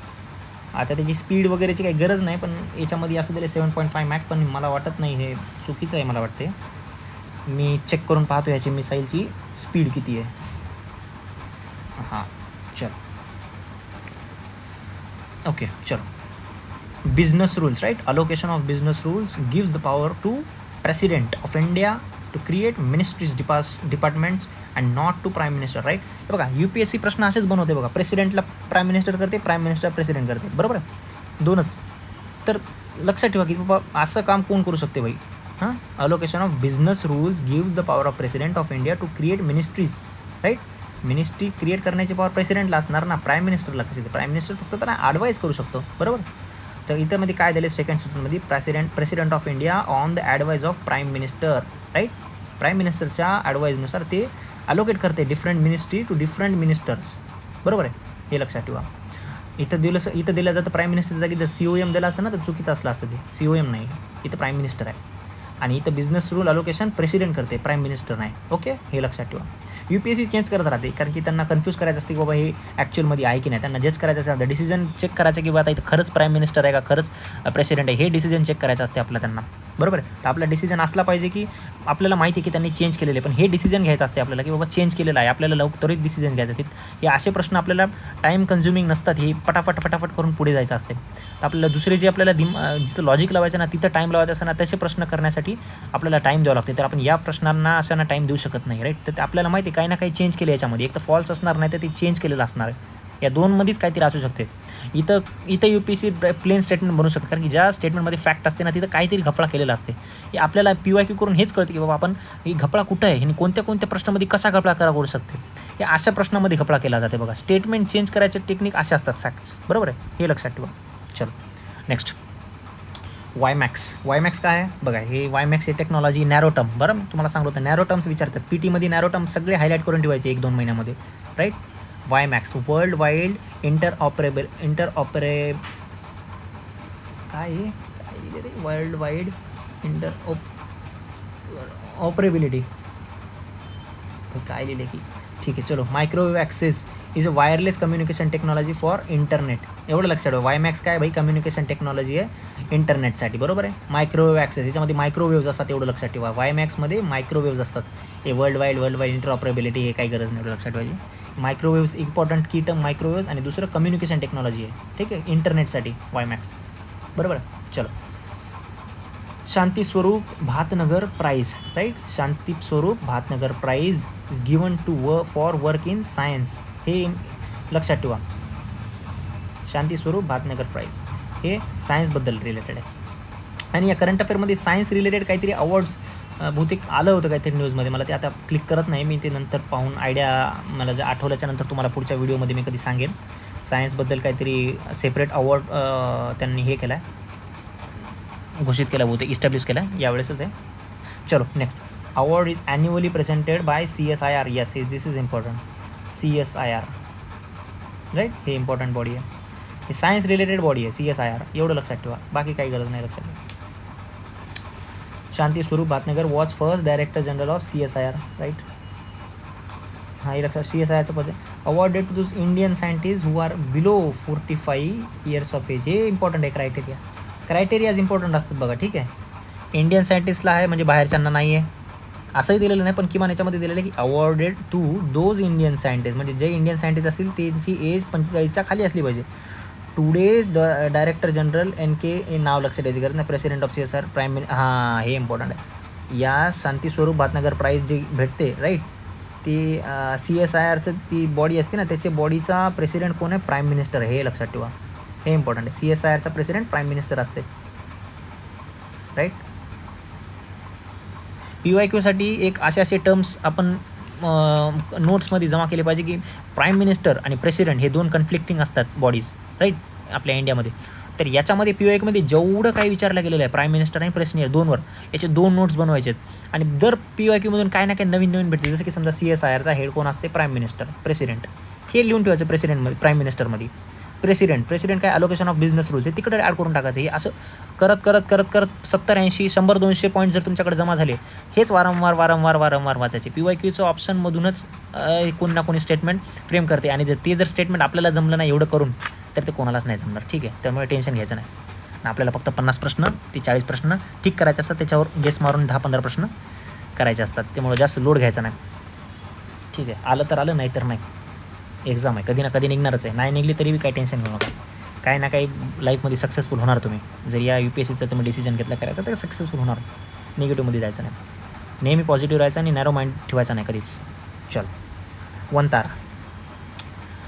आता त्याची स्पीड वगैरेची काही गरज नाही, पण याच्यामध्ये असं दिलं 7.5 मॅक, पण मला वाटत नाही हे चुकीचं आहे, मला वाटते. मी चेक करून पाहतो याची मिसाईलची स्पीड किती आहे. हां, चलो, ओके, चलो. Business rules, right. Allocation of business rules gives the power to president of India to create ministries, departments and not to prime minister, right. हे बघा, UPSC प्रश्न असेच बनवते बघा, प्रेसिडेंटला प्राईम मिनिस्टर करते, प्राईम मिनिस्टर प्रेसिडेंट करते, बरोबर आहे, दोनच. तर लक्षात ठेवा की बाबा असं काम कोण करू शकते भाई. हां, allocation of business rules gives the power of president of India to create ministries, right. Ministry create करण्याची पॉवर प्रेसिडेंटला असणार ना, प्राईम मिनिस्टरला कशी. प्राईम मिनिस्टर फक्त त्यांना ॲडवाईस करू शकतो, बरोबर. तर इथं मध्ये काय दिले, सेकंड स्टेटमेंटमध्ये president of India on the advice of prime minister, right. Prime मिनिस्टरच्या ॲडवाईजनुसार ते अलोकेट करते different ministry to different ministers, बरोबर आहे, हे लक्षात ठेवा. इथं दिलं जातं प्राईम मिनिस्टरच्या जागी जर COM दिलं असतं ना तर चुकीचं असलं असतं, ते COM नाही, इथं प्राईम मिनिस्टर आहे. आणि इथं बिझनेस रूल अलोकेशन प्रेसिडेंट करते, प्राईम मिनिस्टर नाही, ओके, हे लक्षात ठेवा. UPSC चेंज करत राहते, कारण की त्यांना कन्फ्यूज करायचं असते की बाबा हे ॲक्च्युअलमध्ये आहे की नाही, त्यांना जज करायचं असतं, डिसिजन चेक करायचं की बाबा आता इथं खरंच प्राईम मिनिस्टर आहे का, खरंच प्रेसिडेंट आहे, हे डिसिजन चेक करायचं असते आपल्याला त्यांना, बरोबर आहे. तर आपला डिसिजन असला पाहिजे की आपल्याला माहिती आहे की त्यांनी चेंज केलेले, पण हे डिसिजन घ्यायचं असते आपल्याला की बाबा चेंज केलेलं आहे, आपल्याला त्वरित डिसिजन घ्यायचं आहे. हे असे प्रश्न आपल्याला टाईम कन्झ्युमिंग नसतात, हे फटाफट करून पुढे जायचं असते. तर आपल्याला दुसरे जे आपल्याला जिथं लॉजिक लावायचं ना, तिथं टाईम लावायचं असतं ना, तसे प्रश्न करण्यासाठी आपल्याला टाईम द्यावा लागते. तर आपण या प्रश्नांना अशांना टाईम देऊ शकत नाही, राईट. तर आपल्याला माहिती आहे काही ना काही चेंज केलं याच्यामध्ये, एक तर फॉल्स असणार नाही तर ते चेंज केलेलं असणार आहे, या दोनमध्येच काहीतरी असू शकते. इथं UPSC प्लेन स्टेटमेंट बनवू शकतो, कारण की ज्या स्टेटमेंटमध्ये फॅक्ट असते ना तिथं काहीतरी घपळा केलेला असते. हे आपल्याला PYQ करून हेच कळतं की बाबा आपण ही घपळा कुठं आहे आणि कोणत्या प्रश्नामध्ये कसा घपळा करू शकते, हे अशा प्रश्नामध्ये घपळा केला जाते बघा. स्टेटमेंट चेंज करायचे टेक्निक असे असतात, फॅक्ट्स, बरोबर आहे, हे लक्षात ठेवा. चलो, नेक्स्ट, वायमॅक्स काय आहे बघा. हे वायमॅक्स हे टेक्नॉलॉजी नॅरो टर्म, बरं तुम्हाला सांगतो होतं नॅरो टर्म्स विचारतात PT नॅरो टर्म सगळे हायलाईट करून ठेवायचे 1-2 महिन्यामध्ये, राईट. वायमॅक्स वर्ल्ड वाईड काय वर्ल्ड वाईड ऑपरेबिलिटी काय लिहिले की, ठीक आहे, चलो. Microwave access is a wireless communication technology for internet, एवढं लक्षात ठेवा. वायमॅक्स काय भाई, कम्युनिकेशन टेक्नॉलॉजी आहे इंटरनेटसाठी, बरोबर आहे. मायक्रोवेव्ह ॲक्सेस याच्यामध्ये मायक्रोवेव्ज असतात, एवढं लक्षात ठेवा. वायमॅक्समध्ये मायक्रोवेव्ज असतात. हे वर्ल्ड वाईड इंटरऑपरेबिलिटी हे काही गरज नाही, एवढं लक्षात ठेवायची. मायक्रोवेव्ज इम्पॉर्टंट की टर्म मायक्रोवेव्ज, आणि दुसरं कम्युनिकेशन टेक्नॉलॉजी आहे, ठीक आहे, इंटरनेटसाठी वायमॅक्स, बरोबर आहे. चलो, शांती Swarup Bhatnagar price, right. Shanti Swarup Bhatnagar prize is given to for work in science, हे लक्षात ठेवा. शांती स्वरूप भातनगर प्राइज हे सायन्सबद्दल रिलेटेड आहे. आणि या करंट अफेअरमध्ये सायन्स रिलेटेड काहीतरी अवॉर्ड्स बहुतेक आलं होतं काहीतरी न्यूजमध्ये, मला ते आता क्लिक करत नाही मी, ते नंतर पाहून आयडिया मला जर आठवल्याच्या नंतर तुम्हाला पुढच्या व्हिडिओमध्ये मी कधी सांगेन. सायन्सबद्दल काहीतरी सेपरेट अवॉर्ड त्यांनी हे केला आहे, घोषित केला, बहुतेक इस्टॅब्लिश केला यावेळेसच आहे. चलो, next, award is annually presented by CSIR, yes this is important. CSIR, right, हे इम्पॉर्टंट बॉडी आहे, हे सायन्स रिलेटेड बॉडी आहे CSIR, एवढं लक्षात ठेवा, बाकी काही गरज नाही लक्षात ठेवा. Shanti Swarup Bhatnagar was first director general of CSIR, right. हां, हे लक्षात, CSIRचं पद awarded to those Indian scientist who are below 45 years of age, हे इम्पॉर्टंट आहे. क्रायटेरियाज इम्पॉर्टंट असतात बघा, ठीक आहे. इंडियन सायंटिस्टला आहे म्हणजे बाहेरच्यांना नाही आहे, असंही दिलेलं नाही, पण किमान याच्यामध्ये दिलेलं आहे की awarded to those Indian scientist, म्हणजे जे इंडियन सायंटिस्ट असतील त्यांची एज 45च्या खाली असली पाहिजे. टुडेज डायरेक्टर जनरल NK नाव लक्षात द्यायची गरज नाही, प्रेसिडेंट ऑफ CSR प्राईम हां हे इम्पॉर्टंट आहे. या शांती स्वरूप भातनगर प्राईज जी भेटते राईट, ती CSIRचं ती बॉडी असते ना, त्याच्या बॉडीचा प्रेसिडेंट कोण आहे, प्राईम मिनिस्टर, हे लक्षात ठेवा, हे इम्पॉर्टंट आहे. CSIRचा प्रेसिडेंट प्राईम मिनिस्टर असते राईट. PYQसाठी एक असे टर्म्स आपण नोट्समध्ये जमा केले पाहिजे की प्राईम मिनिस्टर आणि प्रेसिडेंट हे दोन कन्फ्लिक्टिंग असतात बॉडीज राईट आपल्या इंडियामध्ये. तर याच्यामध्ये PYQमध्ये जेवढं काही विचारलं गेलेलं आहे प्राईम मिनिस्टर आणि प्रेसिडेंट दोनवर, याचे 2 नोट्स बनवायचे आहेत. आणि दर PYQमधून काही ना काही नवीन भेटते. जसं की समजा CSIRचा हेड कोण असते, प्राईम मिनिस्टर, प्रेसिडेंट, हे लिहून ठेवायचं प्रेसिडेंटमध्ये, प्राईम मिनिस्टरमध्ये. प्रेसिडेंट काय अलोकेशन ऑफ बिझनेस रूल्स हे तिकडे ॲड करून टाकायचं. हे असं करत 70, 80, 100, 200 पॉईंट जर तुमच्याकडे जमा झाले, हेच वारंवार वाचायचे. PYQचं ऑप्शनमधूनच कोणी ना कोणी स्टेटमेंट फ्रेम करते, आणि जर ते स्टेटमेंट आपल्याला जमलं नाही एवढं करून, तर ते कोणालाच नाही जमणार. ठीक आहे, त्यामुळे टेन्शन घ्यायचं नाही. आपल्याला फक्त 50 प्रश्न ते 40 प्रश्न ठीक करायचे असतात, त्याच्यावर गेस मारून 10-15 प्रश्न करायचे असतात, त्यामुळे जास्त लोड घ्यायचा नाही. ठीक आहे, आलं तर आलं, नाही तर नाही. एक्झाम आहे, कधी ना कधी निघणारच आहे. नाही निघली तरी काही टेन्शन घेऊ नका, काही ना काही लाईफमध्ये सक्सेसफुल होणार तुम्ही. जर या UPSCचा तुम्ही डिसिजन घेतला करायचा तर सक्सेसफुल होणार. निगेटिव्हमध्ये जायचं नाही, नेहमी पॉझिटिव्ह राहायचं आणि नॅरो माइंड ठेवायचा नाही कधीच. चल,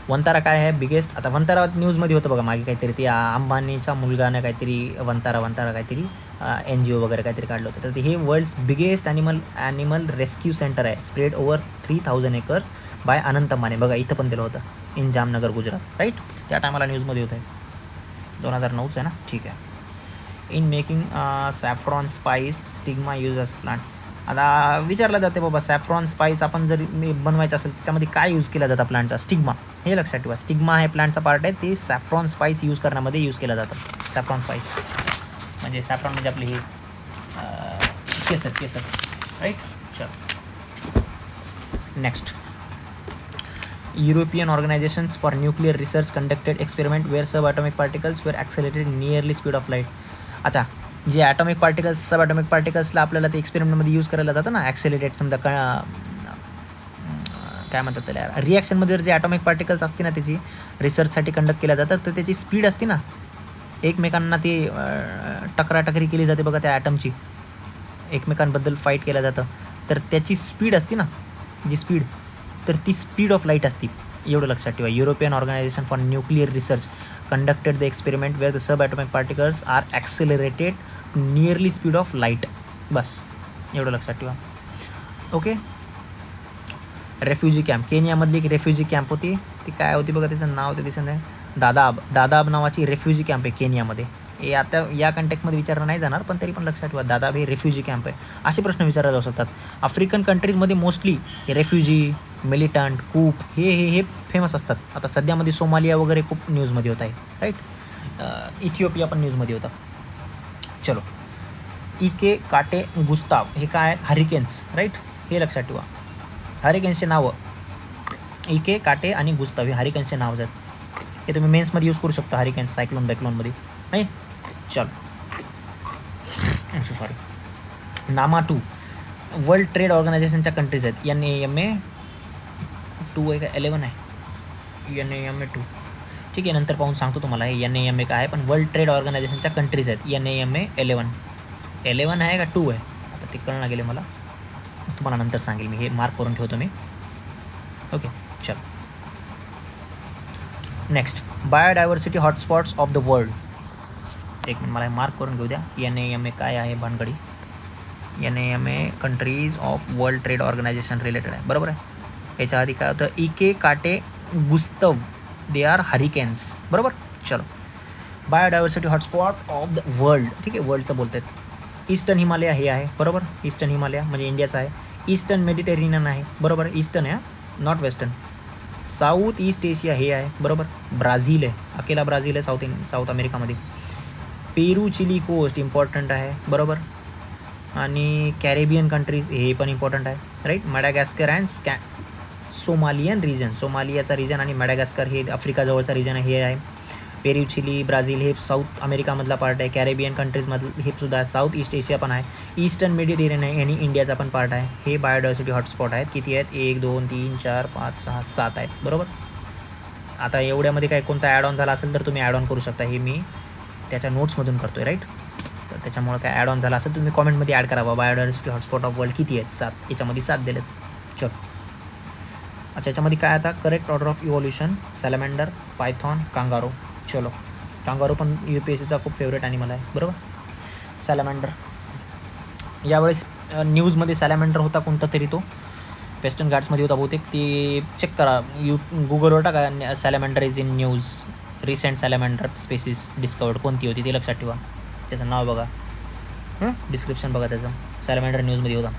वंतारा काय आहे बिगेस्ट. आता वंतारा न्यूजमध्ये होतं बघा मागे काहीतरी, ते अंबानीचा मुलगाने काहीतरी वंतारा काहीतरी NGO वगैरे काहीतरी काढलं होतं. तर हे world's biggest animal rescue centre आहे, spread over 3000 acres by Anant Ambani. बघा इथं पण दिलं होतं, इन जामनगर गुजरात राईट. त्या टायमाला न्यूजमध्ये होतं आहे, 2009 आहे ना. ठीक आहे. In making saffron spice stigma use us plant. आता विचारलं जाते बाबा सॅफ्रॉन स्पाइस आपण जर बनवायचं असेल त्यामध्ये काय यूज केला जातं प्लांटचा, स्टिग्मा, हे लक्षात ठेवा. स्टिग्मा हे प्लांटचा पार्ट आहे, ते सॅफ्रॉन स्पाइस यूज करण्यामध्ये यूज केलं जातं. सॅफ्रॉन स्पाइस म्हणजे सॅफ्रॉन म्हणजे आपली हे केसर राईट. चल next. European organizations for nuclear research conducted experiment where sub atomic particles were accelerated nearly speed of light. अच्छा, जे ॲटॉमिक पार्टिकल्स सब ॲटॉमिक पार्टिकल्सला आपल्याला ते एक्सपेरिमेंटमध्ये यूज करायला जातं ना, ॲक्सेलरेट समजा काय म्हणतात त्याला, रिॲक्शनमध्ये जे ॲटॉमिक पार्टिकल्स असते ना त्याची रिसर्चसाठी कंडक्ट केल्या जातात, तर त्याची स्पीड असते ना, एकमेकांना ती टकराटकरी केली जाते बघा त्या ॲटमची, एकमेकांबद्दल फाईट केलं जातं, तर त्याची स्पीड असते ना जी स्पीड, तर ती स्पीड ऑफ लाईट असते. एवढं लक्षात ठेवा. European organization for nuclear research conducted the experiment where the sub atomic particles are accelerated nearly speed of light. बस एवढं लक्षात ठेवा. ओके. रेफ्युजी कॅम्प, केनियामधली एक रेफ्युजी कॅम्प होती, ती काय होती बघा, त्याचं नाव ते दिसत नाही, दादाब नावाची रेफ्युजी कॅम्प आहे केनियामध्ये. हे आता या कंटेक्टमध्ये विचारलं नाही जाणार, पण तरी पण लक्षात ठेवा, दादाब हे रेफ्युजी कॅम्प आहे. असे प्रश्न विचारले जाऊ शकतात. आफ्रिकन कंट्रीजमध्ये मोस्टली रेफ्युजी, मिलिटंट, कूप हे फेमस असतात. आता सध्यामध्ये सोमालिया वगैरे खूप न्यूजमध्ये होत आहे राईट. इथिओपिया पण न्यूजमध्ये होता. चलो, इके काटे गुस्ताव हे काय, हरिकेन्स राईट, हे लक्षात ठेवा. हरिकेन्सचे नावं इके काटे आणि गुस्ताव हे हरिकेन्सचे नावं आहेत. हे तुम्ही मेन्समध्ये यूज करू शकता, हरिकेन्स सायक्लोन बॅक्लोनमध्ये नाही. चल सॉरी. नामा 2 वर्ल्ड ट्रेड ऑर्गनायझेशनच्या कंट्रीज आहेत. NAMA 2 आहे का 11 आहे, NAMA 2 ठीक आहे, नंतर पाहून सांगतो तुम्हाला हे NAMA काय आहे. पण वर्ल्ड ट्रेड ऑर्गनायझेशनच्या कंट्रीज आहेत. NAMA 11 आहे का 2 आहे, आता ते कळणार गेले मला, तुम्हाला नंतर सांगेल मी, हे मार्क करून ठेवतो मी. ओके चल. Next, biodiversity hotspots of the world. एक मिनिट मला मार्क करून घेऊ द्या. NAMA काय आहे भानगडी, NAMA countries of world trade organisation related आहे, बरोबर आहे. याच्या आधी काय होतं, इके काटे गुस्तव दे आर हरिकेन्स, बरोबर. चलो, biodiversity hotspot of the world, ठीक आहे, वर्ल्डचं बोलत आहेत. ईस्टर्न हिमालय हे आहे, बरोबर. ईस्टर्न हिमालय म्हणजे इंडियाचं आहे. ईस्टर्न मेडिटेरेनियन आहे, बरोबर. ईस्टर्न आहे, not western. South east Asia हे आहे, बरोबर. ब्राझील आहे, अकेला ब्राझील आहे साऊथ अमेरिकामध्ये. पेरू, चिली कोस्ट इम्पॉर्टंट आहे, बरोबर. आणि कॅरेबियन कंट्रीज हे पण इम्पॉर्टंट आहे right. Madagascar and Somalian region, सोमालियाचा रिजन आणि मॅडागास्कर हे आफ्रिका जवळचा रिजन आहे, हे आहे. पेरू, चिली, ब्राझील हे साऊथ अमेरिकामधला पार्ट आहे. कॅरेबियन कंट्रीजमधलं हे सुद्धा आहे. साऊथ ईस्ट एशिया पण आहे. ईस्टर्न मेडिटेरियन आहे आणि इंडियाचा पण पार्ट आहे. हे बायोडायव्हर्सिटी हॉटस्पॉट आहेत. किती आहेत? 1 2 3 4 5 6 7 आहेत. बरोबर. आता एवढ्यामध्ये काय कोणता ॲड ऑन झाला असेल तर तुम्ही ॲड ऑन करू शकता. हे मी त्याच्या नोट्समधून करतो आहे, राईट. तर त्याच्यामुळे काय ॲड ऑन झाला असेल तुम्ही कॉमेंटमध्ये ॲड करावा. बायोडायव्हर्सिटी हॉटस्पॉट ऑफ वर्ल्ड किती आहेत? 7. याच्यामध्ये 7 दिलेत. चलो. अच्छा, याच्यामध्ये काय आता? Correct order of evolution salamander, python, kangaroo. चलो. कांगारो पण UPSCचा खूप फेवरेट ॲनिमल आहे. बरोबर. सॅलमेंडर यावेळेस न्यूजमध्ये सॅलमेंडर होता कोणता तरी, तो वेस्टर्न घाट्समध्ये होता बहुतेक. ते चेक करा, गुगलवर टाका salamander is in news, recent salamander species discovered. कोणती होती ते लक्षात ठेवा. त्याचं नाव बघा, डिस्क्रिप्शन बघा त्याचं. सॅलमेंडर न्यूजमध्ये होता.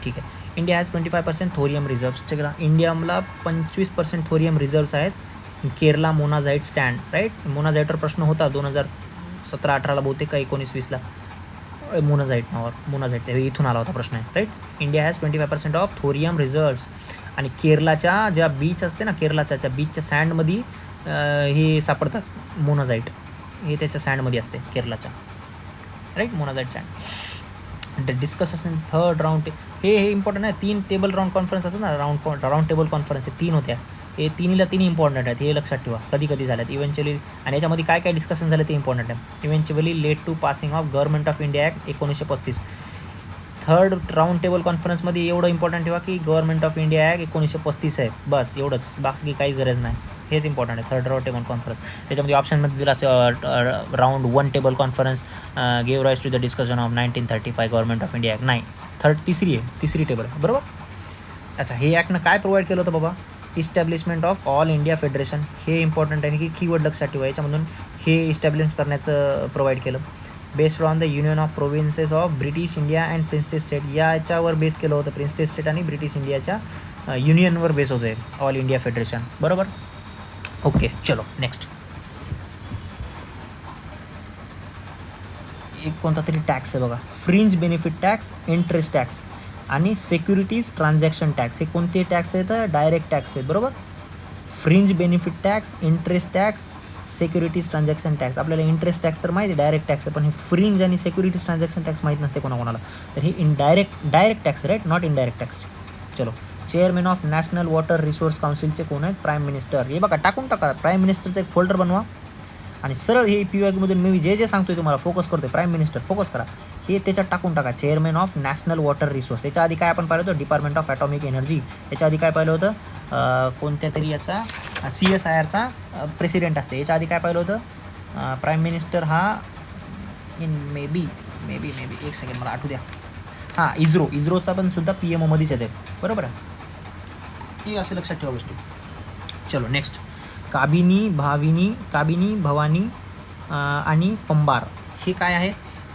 ठीक आहे. India has 25% thorium reserves. Check करा, इंडियाला 25% थोरियम रिझर्व्स आहेत. Kerala monazite sand, right. मोनाझाईटवर प्रश्न होता 2017-18ला बहुतेक का 19-20ला. मोनाझाईट नावावर, मोनाझाईट इथून आला होता प्रश्न आहे, right. India has 25% of thorium reserves. आणि केरलाच्या ज्या बीच असते ना, केरलाच्या त्या बीचच्या सँडमध्ये हे सापडतात मोनाझाईट. हे त्याच्या सँडमध्ये असते केरलाच्या, right. Monazite sand. Discuss in third round. हे इम्पॉर्टंट आहे. 3 टेबल राऊंड कॉन्फरन्स असतात ना, राऊंड टेबल कॉन्फरन्स. हे 3 होत्या. हे तिन्ही इम्पॉर्टंट आहेत. हे लक्षात ठेवा. कधी झाल्यात इव्हेंच्युअली. आणि याच्यामध्ये काय काय डिस्कशन झालं ते इम्पॉर्टंट आहे. Eventually led to passing of government of India act 1935. Third round table कॉन्फरन्समध्ये एवढं इम्पॉर्टंट ठेवा की गव्हर्नमेंट ऑफ इंडिया ॲक्ट 1935 आहे. बस एवढंच, बाकी काही गरज नाही. हेच इम्पॉर्टंट आहे. Third round table conference. त्याच्यामध्ये ऑप्शनमध्ये दिला असं round 1 table conference gave rise to the discussion of 1935 government of India act. नाही, तिसरी टेबल आहे. बरोबर. अच्छा, हे ॲक्टनं काय प्रोव्हाइड केलं होतं बाबा? Establishment of all India federation. हे इम्पॉर्टंट आहे की कीवर्ड लक्षात ठेवा. याच्यामधून हे इस्टॅब्लिश करण्याचं प्रोव्हाइड केलं. Based on the union of provinces of British India and princely state. याच्यावर बेस केलं होतं. प्रिन्स्टेट स्टेट आणि ब्रिटिश इंडियाच्या युनियनवर बेस होतं आहे ऑल इंडिया फेडरेशन. बरोबर. ओके, चलो नेक्स्ट. एक कोणता तरी टॅक्स आहे बघा, fringe benefit tax, interest tax आणि सिक्युरिटीज ट्रान्झॅक्शन टॅक्स. हे कोणते टॅक्स आहेत? डायरेक्ट टॅक्स आहेत. बरोबर. Fringe benefit tax, interest tax, securities transaction tax. आपल्याला इंटरेस्ट टॅक्स तर माहिती आहे, डायरेक्ट टॅक्स आहे. पण हे फ्रिंज आणि सिक्युरिटीज ट्रान्झॅक्शन टॅक्स माहीत नसते कोणाकोणाला. तर हे direct tax, right, not indirect tax. चलो. Chairman of national water resource काउन्सिलचे कोण आहेत? Prime minister. हे बघा, टाकून टाका. प्राईम मिनिस्टरचं एक फोल्डर बनवा आणि सरळ हे PYQमधून मी जे सांगतोय तुम्हाला फोकस करतोय. प्राईम मिनिस्टर फोकस करा. हे त्याच्यात टाकून टाका. Chairman of national water resource. याच्या आधी काय आपण पाहिलं होतं? Department of atomic energy. याच्या आधी काय पाहिलं होतं? कोणत्या तरी याचा CSIRचा प्रेसिडेंट असते. याच्या आधी काय पाहिलं होतं? प्राईम मिनिस्टर हा इन मे बी एक सेकंड मला आठवू द्या. हां, इस्रोचा पण सुद्धा PMOमध्येच येते. बरोबर आहे. हे असं लक्षात ठेवा गोष्टी. चलो नेक्स्ट. काबिनी, भवानी आणि पंबार. हे काय आहे?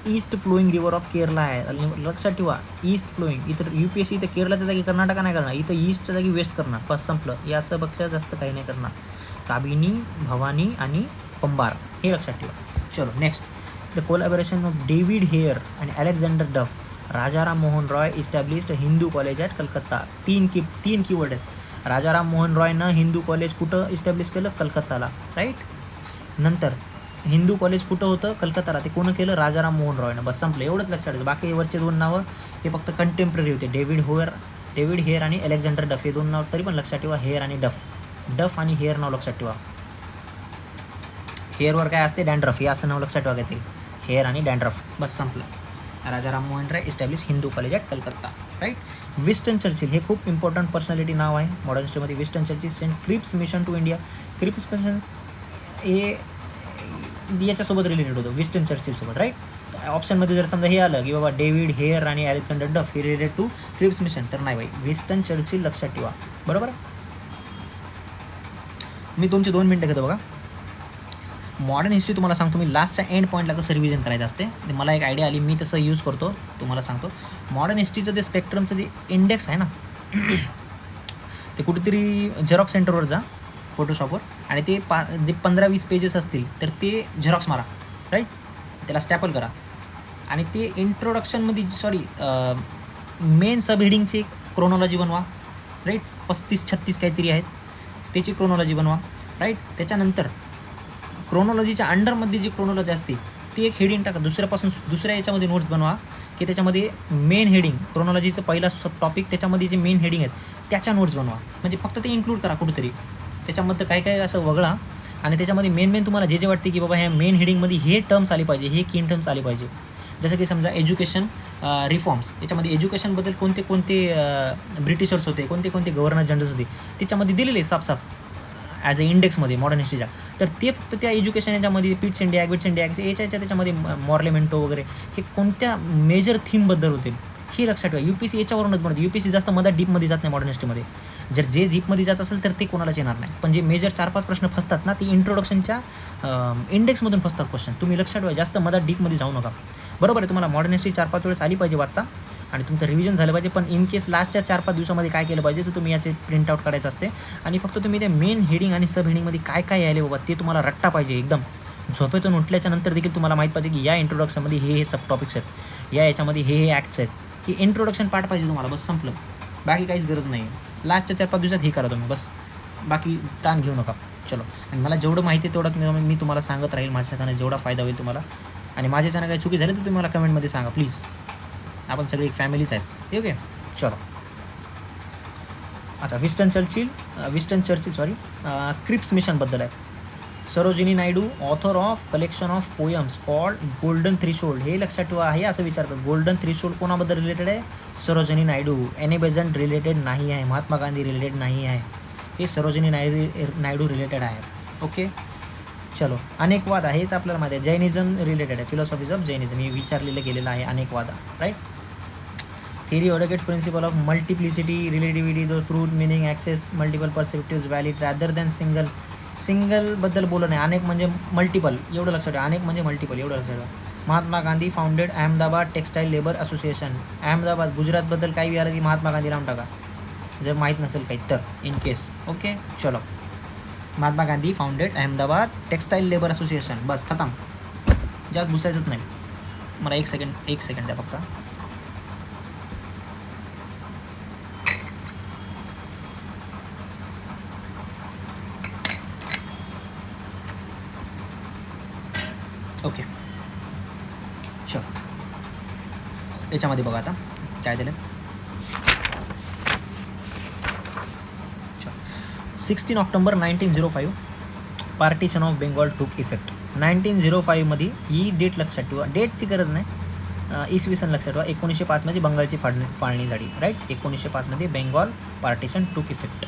East flowing river of Kerala आहे. लक्षात ठेवा, ईस्ट फ्लोईंग. इथं UPSC इथं केरळाच्या जागी कर्नाटका नाही करणार, इथं ईस्टच्या जागी वेस्ट करणार. बस संपलं. याचं पेक्षा जास्त काही नाही करणार. काबिनी, भवानी आणि पंबार हे लक्षात ठेवा. चलो next. The collaboration of David Hare आणि Alexander Duff. Rajaram Mohan Roy established Hindu college at Calcutta. तीन कीवर्ड आहेत. राजाराम मोहन रॉयनं हिंदू कॉलेज कुठं इस्टॅब्लिश केलं? कलकत्ताला, राईट. नंतर हिंदू कॉलेज कुठं होतं? कलकत्ताला. ते कोण केलं? राजाराम मोहन रॉयनं. बस संपलं. एवढंच लक्षात ठेवा. बाकी वरचे 2 नावं हे फक्त कंटेम्पररी होते. डेव्हिड हेयर आणि अलेक्झांडर डफ हे 2 नाव तरी पण लक्षात ठेवा. हेयर आणि डफ आणि हेयर नाव लक्षात ठेवा. हेअरवर काय असते? डॅन्ड्रफ. हे असं नाव लक्षात ठेवा काहीतरी. हेयर आणि डॅन्ड्रफ. बस संपलं. Rajaram Mohan Roy establish Hindu college at Calcutta, right. Winston Churchill हे खूप इम्पॉर्टंट पर्सनॅलिटी नाव आहे मॉडर्न हिस्ट्रीमध्ये. Winston Churchill sent Cripps mission to India. Cripps mission हे याच्यासोबत रिलेटेड होतं, विस्टन चर्चिलसोबत, राईट. ऑप्शनमध्ये जर समजा हे आलं की बाबा डेव्हिड हेयर आणि अलेक्झांडर डफ हे रिलेटेड टू क्रिप्स मिशन, तर नाही बाई, विस्टन चर्चिल लक्षात ठेवा. बरोबर. मी तुमचे 2 मिनटं घेतो बघा. मॉडर्न हिस्ट्री तुम्हाला सांगतो मी लास्टच्या एंड पॉईंटला कसं रिव्हिजन करायचं असते. मला एक आयडिया आली, मी तसं यूज करतो, तुम्हाला सांगतो. मॉडर्न हिस्ट्रीचं ते स्पेक्ट्रमचं जे इंडेक्स आहे ना, ते कुठेतरी झेरॉक्स सेंटरवर जा फोटोशॉपवर आणि ते 15-20 पेजेस असतील तर ते झेरॉक्स मारा, राईट. त्याला स्टॅपल करा आणि ते इंट्रोडक्शनमध्ये मेन सब हेडिंगची एक क्रोनॉलॉजी बनवा, राईट. 35-36 काहीतरी आहेत त्याची क्रोनॉलॉजी बनवा, राईट. त्याच्यानंतर क्रोनॉलॉजीच्या अंडरमध्ये जी क्रोनॉलॉजी असते ती एक हेडिंग टाका, दुसऱ्या याच्यामध्ये नोट्स बनवा की त्याच्यामध्ये मेन हेडिंग क्रोनॉलॉजीचं पहिला सब टॉपिक त्याच्यामध्ये जे मेन हेडिंग आहेत त्याच्या नोट्स बनवा, म्हणजे फक्त ते इन्क्लूड करा कुठेतरी त्याच्यामध्ये काय काय असं वगळा आणि त्याच्यामध्ये मेन तुम्हाला जे वाटते की बाबा ह्या मेन हेडिंगमध्ये हे टर्म्स आले पाहिजे, हे कीन टर्म्स आले पाहिजे. जसं की समजा एज्युकेशन रिफॉर्म्स, याच्यामध्ये एज्युकेशनबद्दल कोणते ब्रिटिशर्स होते, कोणते गव्हर्नर जनरल्स होते त्याच्यामध्ये दिलेले साफ ॲज अ इंडेक्समध्ये मॉडर्न हिस्ट्रीच्या. तर ते फक्त त्या एज्युकेशन याच्यामध्ये पिट्स इंडिया याच्या त्याच्यामध्ये मॉर्लेमेंटो वगैरे हे कोणत्या मेजर थीमबद्दल होते हे लक्षात ठेवा. UPSC याच्यावरूनच बनते. UPSC जास्त मधात डीपमध्ये जात नाही मॉडर्न हिस्ट्रीमध्ये. जर जे डीपमध्ये जात असेल तर ते कोणालाच येणार नाही, पण जे मेजर 4-5 प्रश्न फसतात ना, ती इंट्रोडक्शनच्या इंडेक्समधून फसतात क्वेश्चन. तुम्ही लक्षात ठेवा, जास्त मधात डीपमध्ये जाऊ नका. बरोबर आहे, तुम्हाला मॉडर्न हिस्ट्री 4-5 वेळेस आली पाहिजे वाटता आणि तुमचं रिव्हिजन झालं पाहिजे, पण इन केस लास्टच्या 4-5 दिवसामध्ये काय केलं पाहिजे तर तुम्ही याचे प्रिंटआउट काढायचं असते आणि फक्त तुम्ही ते मेन हेडिंग आणि सब हेडिंगमध्ये काय यायले बाबा ते तुम्हाला रट्टा पाहिजे. एकदम झोपेतून उठल्याच्या नंतर देखील तुम्हाला माहीत पाहिजे की या इंट्रोडक्शनमध्ये हे सब टॉपिक्स आहेत, याच्यामध्ये हे ॲक्ट्स आहेत. ही इंट्रोडक्शन पार्ट पाहिजे तुम्हाला, बस संपलं. बाकी काहीच गरज नाही आहे. लास्टच्या 4-5 दिवसात हे करा तुम्ही, बस बाकी ताण घेऊ नका. चलो, आणि मला जेवढं माहिती आहे तेवढं मी तुम्हाला सांगत राहील. माझ्या चॅनल जेवढा फायदा होईल तुम्हाला, आणि माझ्या चॅनल काही चुकी झाली तर तुम्ही मला कमेंटमध्ये सांगा प्लीज. आपण सगळे एक फॅमिलीच आहेत. ठीक आहे, चलो. अच्छा, विस्टन चर्चिल क्रिप्स मिशनबद्दल आहे. Sarojini Naidu, author of collection of poems called golden threshold. हे लक्षात ठेवा, हे असं विचारतात गोल्डन थ्रीशोल्ड कोणाबद्दल रिलेटेड आहे? Sarojini Naidu. Annie Besant related नाही आहे, महात्मा गांधी रिलेटेड नाही आहे, हे सरोजिनी नायडू रिलेटेड आहे. ओके, चलो. अनेकवाद आहेत आपल्याला माहिती आहे, जैनिझम रिलेटेड आहे, फिलॉसॉफीज ऑफ जैनिझम हे विचारलेलं गेलेलं आहे अनेकवाद, right. Theory advocate principle of multiplicity, relativity, the truth, meaning, access, multiple perspectives, valid rather than सिंगलबद्दल बोलू नये. अनेक म्हणजे मल्टिपल, एवढं लक्षात ठेवा. अनेक म्हणजे मल्टिपल, एवढं लक्षात ठेवा. Mahatma Gandhi founded Ahmedabad textile labour association. Ahmedabad गुजरातबद्दल काही आलं की महात्मा गांधी लावून टाका, जर माहीत नसेल काही तर, इन केस. ओके, चलो. Mahatma Gandhi founded Ahmedabad textile labour association, बस खतम. जास्त घुसायचंच नाही. मला एक सेकंड द्या फक्त. ओके, चलो. याच्यामध्ये बघा आता काय दिलं. 16 ऑक्टोबर 1905 पार्टिशन ऑफ बेंगॉल टूक इफेक्ट. 1905 ही डेट लक्षात ठेवा, डेटची गरज नाही, इसवी सन लक्षात ठेवा. 1905 मध्ये बंगालची फाळणी झाली, राईट. 1905 मध्ये बेंगॉल पार्टिशन टूक effect.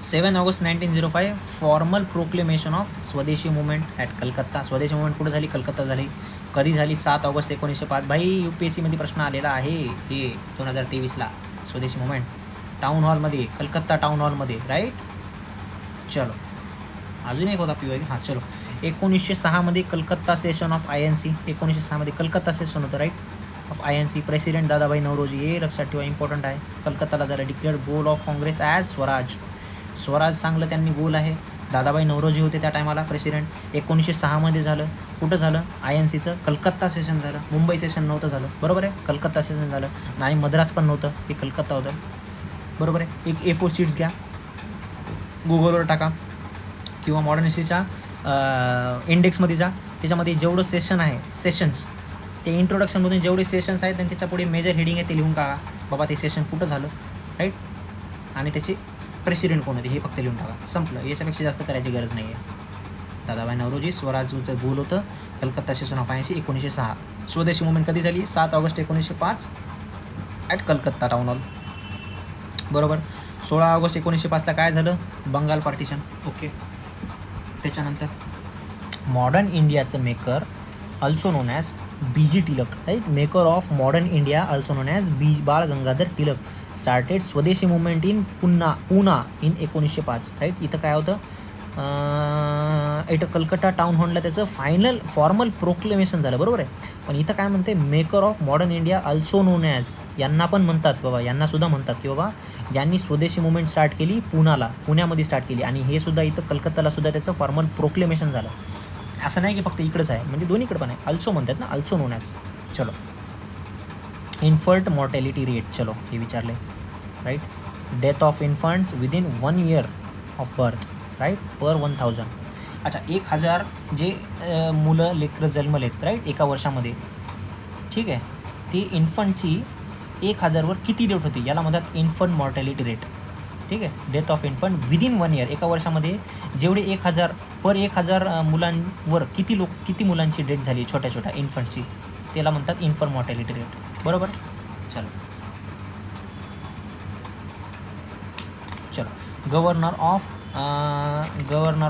7 August 1905 formal proclamation of स्वदेशी मुवमेंट ॲट कलकत्ता. स्वदेशी मुवमेंट कुठं झाली? कलकत्ता झाली. कधी झाली? 7 ऑगस्ट 1905. भाई UPSCमध्ये प्रश्न आलेला आहे हे 2023ला. स्वदेशी मुवमेंट टाऊन हॉलमध्ये, कलकत्ता टाऊन हॉलमध्ये, राईट. चलो, अजून एक होता PY. हां, चलो. 1906 मध्ये कलकत्ता सेशन ऑफ INC. 1906 मध्ये कलकत्ता सेशन होतं, right, of INC. President Dadabhai Naoroji, हे लक्षात ठेवा, इम्पॉर्टंट आहे. कलकत्ताला झालं. Declared goal of Congress as swaraj चांगलं त्यांनी गोल आहे. दादाभाई नौरोजी होते त्या टायमाला प्रेसिडेंट. 1906 मध्ये झालं. कुठं झालं? INCचं कलकत्ता सेशन झालं. मुंबई सेशन नव्हतं झालं, बरोबर आहे. कलकत्ता सेशन झालं. नाही, मद्रास पण नव्हतं, हे कलकत्ता होतं, बरोबर आहे. एक A4 शीट्स घ्या, गुगलवर टाका किंवा मॉडर्न हिस्ट्रीच्या इंडेक्समध्ये जा. त्याच्यामध्ये जेवढं सेशन आहे, सेशन्स, ते इंट्रोडक्शनमधून जेवढे सेशन्स आहेत आणि त्याच्या पुढे मेजर हेडिंग आहे ते लिहून टाका. बाबा ते सेशन कुठं झालं, राईट, आणि त्याचे प्रेसिडेंट कोण होते हे फक्त लिहून टाका. संपलं. याच्यापेक्षा जास्त करायची गरज नाही आहे. दादाभाई नौरोजी, स्वराजचं गोल होतं. Calcutta session of INC 1906. Swadeshi movement कधी झाली? 7 August 1905 at Calcutta town hall, बरोबर. 16 ऑगस्ट 1905ला काय झालं? बंगाल पार्टिशन. ओके. त्याच्यानंतर मॉडर्न इंडियाचं maker also known as BG Tilak, right. Maker of modern India also known as Bal Gangadhar Tilak started swadeshi movement in Poona in 1905, right. इथं काय होतं? इथं कलकत्ता टाऊन हॉलला त्याचं फॉर्मल प्रोक्लेमेशन झालं, बरोबर आहे. पण इथं काय म्हणते? Maker of modern India also known as, यांना पण म्हणतात बाबा, यांनासुद्धा म्हणतात की बाबा यांनी स्वदेशी मुवमेंट स्टार्ट केली पुण्यामध्ये स्टार्ट केली, आणि हे सुद्धा इथं कलकत्ताला सुद्धा त्याचं फॉर्मल प्रोक्लेमेशन झालं. असं नाही की फक्त इकडंच आहे, म्हणजे दोन्हीकडे पण आहे. अल्सो म्हणतात ना, अल्सो नोन ॲज. चलो. इन्फंट मॉर्टॅलिटी रेट, चलो हे विचारले, right. Death of infants within 1 year of birth, right, per 1000. अच्छा 1000 जे मुलं लेकरं जन्मलेत राईट एका वर्षामध्ये, ठीक आहे, ती इन्फंटची 1000वर किती रेट होती याला म्हणतात इन्फंट मॉर्टॅलिटी रेट. ठीक आहे, death of infant within 1 year. एका वर्षामध्ये जेवढे 1000 पर 1000 मुलांवर किती मुलांची डेथ झाली छोट्या छोट्या इन्फंटची, त्याला म्हणतात इन्फंट मॉर्टॅलिटी रेट. बरोबर. चलो governor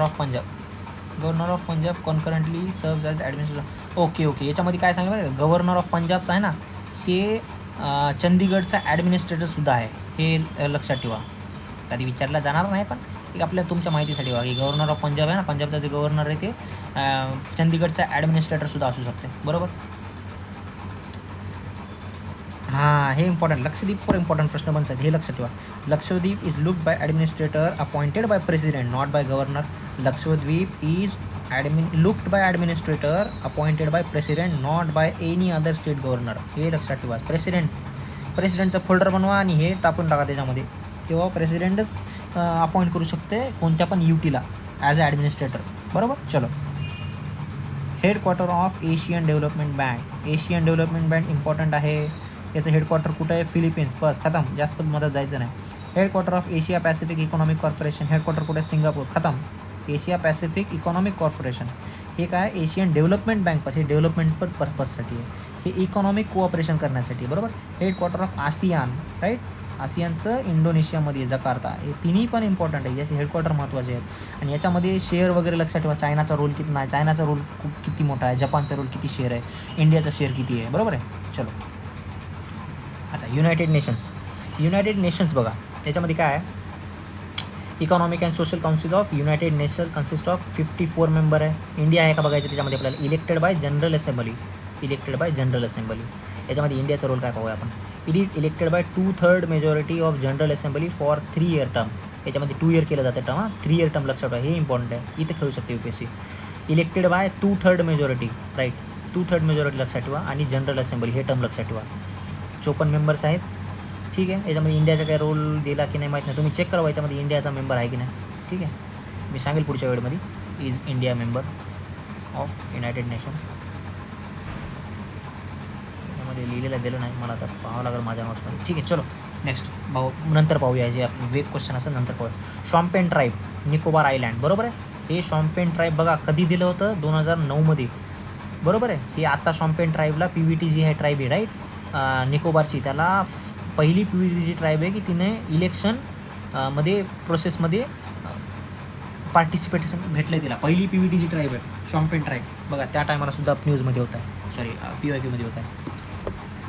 of Punjab concurrently serves as administrator. Okay याच्यामध्ये काय सांगितलं, गव्हर्नर ऑफ पंजाबचं आहे ना ते चंदीगडचा ॲडमिनिस्ट्रेटरसुद्धा आहे, हे लक्षात ठेवा. कधी विचारला जाणार नाही, पण एक आपल्या तुमच्या माहितीसाठी बघा की गव्हर्नर ऑफ पंजाब आहे ना, पंजाबचा जे गव्हर्नर आहे ते चंदीगडचा ॲडमिनिस्ट्रेटरसुद्धा असू शकते. बरोबर. हां, हे इम्पॉर्टंट, लक्षद्वीपवर इम्पॉर्टंट प्रश्न बनतात, हे लक्षात ठेवा. Lakshadweep is looked by administrator appointed by president not by governor. Lakshadweep is looked by administrator appointed by president not by any other state governor. हे लक्षात ठेवा. प्रेसिडेंटचा फोल्डर बनवा आणि हे टाकून टाका त्याच्यामध्ये, तेव्हा प्रेसिडेंटच अपॉइंट करू शकते कोणत्या पण युटीला ॲज अ ॲडमिनिस्ट्रेटर. बरोबर. चलो headquarter of Asian development bank. Asian development bank important आहे. याचं हेडक्वार्टर कुठं आहे, फिलिपिन्स. बस खतम, जास्त मदत जायचं नाही. Headquarter of Asia Pacific economic corporation. Headquarter कुठे, सिंगापूर. खतम. एशिया पॅसिफिक इकॉनॉमिक कॉर्पोरेशन हे काय, एशियन डेव्हलपमेंट बँक हे डेव्हलपमेंट पर्पजसाठी आहे, हे इकॉनॉमिक कोऑपरेशन करण्यासाठी. बरोबर. हेडक्वार्टर ऑफ आसियान राईट, आसियानचं इंडोनेशियामध्ये जकार्ता. हे तिन्ही पण इम्पॉर्टंट आहे, याचे हेडक्वार्टर महत्त्वाचे आहेत. आणि याच्यामध्ये शेअर वगैरे लक्षात ठेवा. चायनाचा रोल किती नाही, चायनाचा रोल किती मोठा आहे, जपानचा रोल किती शेअर आहे, इंडियाचा शेअर किती आहे. बरोबर आहे. चलो अच्छा युनायटेड नेशन्स बघा, त्याच्यामध्ये काय आहे, economic and social council of United nation consist of 54 member आहे. इंडिया आहे का बघायचं, त्याच्यामध्ये आपल्याला इलेक्टेड बाय जनरल असेंब्ली. याच्यामध्ये इंडियाचा रोल काय पाहूया आपण. It is elected by 2/3 majority of general assembly for 3 year term. याच्यामध्ये 2 इयर केलं जातं टर्म, 3 इयर टर्म लक्षात ठेवा, हे इम्पॉर्टंट आहे, इथे खेळू शकते UPSC. Elected by 2/3 majority right, 2/3 majority लक्षात ठेवा, आणि जनरल असेंब्ली हे टर्म लक्षात ठेवा. 54 मेंबर्स आहेत. ठीक आहे, याच्यामध्ये इंडियाचा काय रोल दिला की नाही माहीत नाही, तुम्ही चेक करा याच्यामध्ये इंडियाचा मेंबर आहे की नाही. ठीक आहे, मी सांगेल पुढच्या वेळेमध्ये. Is India member of United nation. याच्यामध्ये लिहिलेलं दिलं नाही, मला तर पाहावं लागेल माझ्या नोट्समध्ये. ठीक आहे, चलो नेक्स्ट नंतर पाहूया, जे वेग क्वेश्चन असेल नंतर पाहूया. Champagne tribe, Nicobar island. बरोबर आहे. हे शॉम्पेन ट्राईब बघा कधी दिलं होतं, 2009मध्ये. बरोबर आहे. हे आता शॉम्पेन ट्राईबला PVT जी आहे ट्राईब आहे राईट, निकोबारची, त्याला पहिली PVT जी ट्राईब आहे की तिने इलेक्शन मध्ये प्रोसेसमध्ये पार्टिसिपेशन भेटलं तिला. पहिली PVT जी ट्राईब आहे शॉम्पेन ट्राईब. बघा त्या टायमाला सुद्धा न्यूजमध्ये होत आहे, सॉरी PYQमध्ये होत आहे.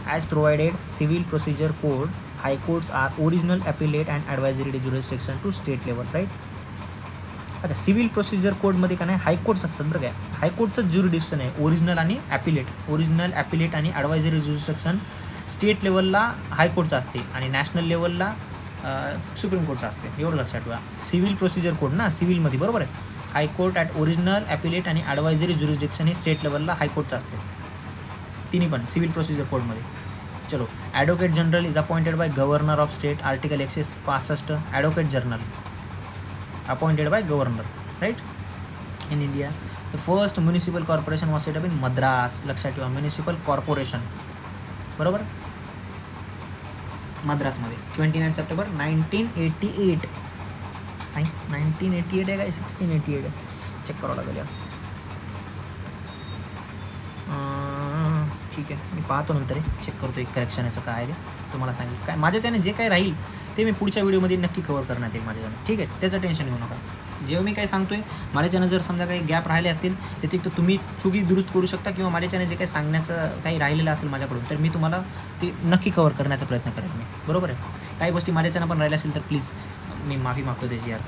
As provided civil procedure code, high courts are original appellate and advisory jurisdiction to state level right. अच्छा, सिव्हिल प्रोसिजर कोडमध्ये का नाही हायकोर्ट्स असतात बरं काय, हायकोर्टचं ज्युरिडिक्शन आहे ओरिजिनल आणि ॲपिलेट आणि ॲडवायझरी ज्युरिस्डिक्शन. स्टेट लेवलला हायकोर्टचं असते आणि नॅशनल लेवलला सुप्रीम कोर्टचं असते, एवढं लक्षात ठेवा. सिव्हिल प्रोसिजर कोड ना सिव्हिलमध्ये, बरोबर आहे. हायकोर्ट ॲट ओरिजिनल, ॲपिलेट आणि ॲडवायझरी ज्युरिस्डिक्शन हे स्टेट लेवलला हायकोर्टचं असते, तिन्ही पण सिव्हिल प्रोसिजर कोडमध्ये. चलो advocate general is appointed by governor of state. Article 165. Advocate general appointed by governor right. In India the first municipal corporation was set up in Madras. लक्षात ठेवा, म्युनिसिपल कॉर्पोरेशन. बरोबर, मद्रासमध्ये 29 सप्टेंबर 1988. नाही 1988 आहे काय 1688 आहे, चेक करावं लागेल यार. ठीक आहे, मी पाहतो नंतर चेक करतो एक करेक्शन याचं काय आहे ते तुम्हाला सांगेल. काय माझ्या त्याने जे काही राहील ते मी पुढच्या व्हिडिओमध्ये नक्की कव्हर करण्यात येईल माझ्याच्यानं. ठीक आहे, त्याचं टेन्शन घेऊ नका. जेव्हा मी काही सांगतो आहे माझ्याच्यानं जर समजा काही गॅप राहिले असतील तर ते तुम्ही चुकी दुरुस्त करू शकता, किंवा माझ्याच्याने जे काही सांगण्याचं काही राहिलेलं असेल माझ्याकडून तर मी तुम्हाला ते नक्की कव्हर करण्याचा प्रयत्न करेन मी. बरोबर आहे. काही गोष्टी माझ्याच्यानं पण राहिल्या असेल तर प्लीज मी माफी मागतो त्याची यार,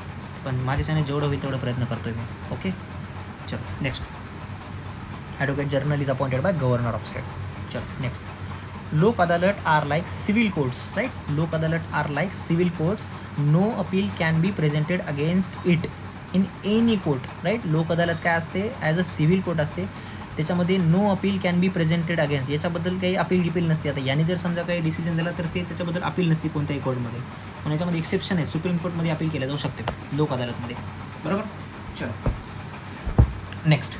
पण माझ्याच्याने जेवढं होईल तेवढं प्रयत्न करतो आहे मी. ओके, चलो next. Advocate general is appointed by governor of state. चलो next. Lok Adalat are like civil courts right. Lok Adalat are like civil courts. No appeal can be presented against it in any court right. Lok Adalat काय असते, as a civil court असते, त्याच्यामध्ये no appeal can be presented against, याच्याबद्दल काही appeal गिपील नसते. आता याने जर समजा काही डिसिजन दिला तर ते त्याच्याबद्दल अपील नसते कोणत्याही कोर्टमध्ये, पण याच्यामध्ये एक्सेप्शन आहे, सुप्रीम कोर्टमध्ये अपील केलं जाऊ शकते लोक अदालतमध्ये. बरोबर. चलो next,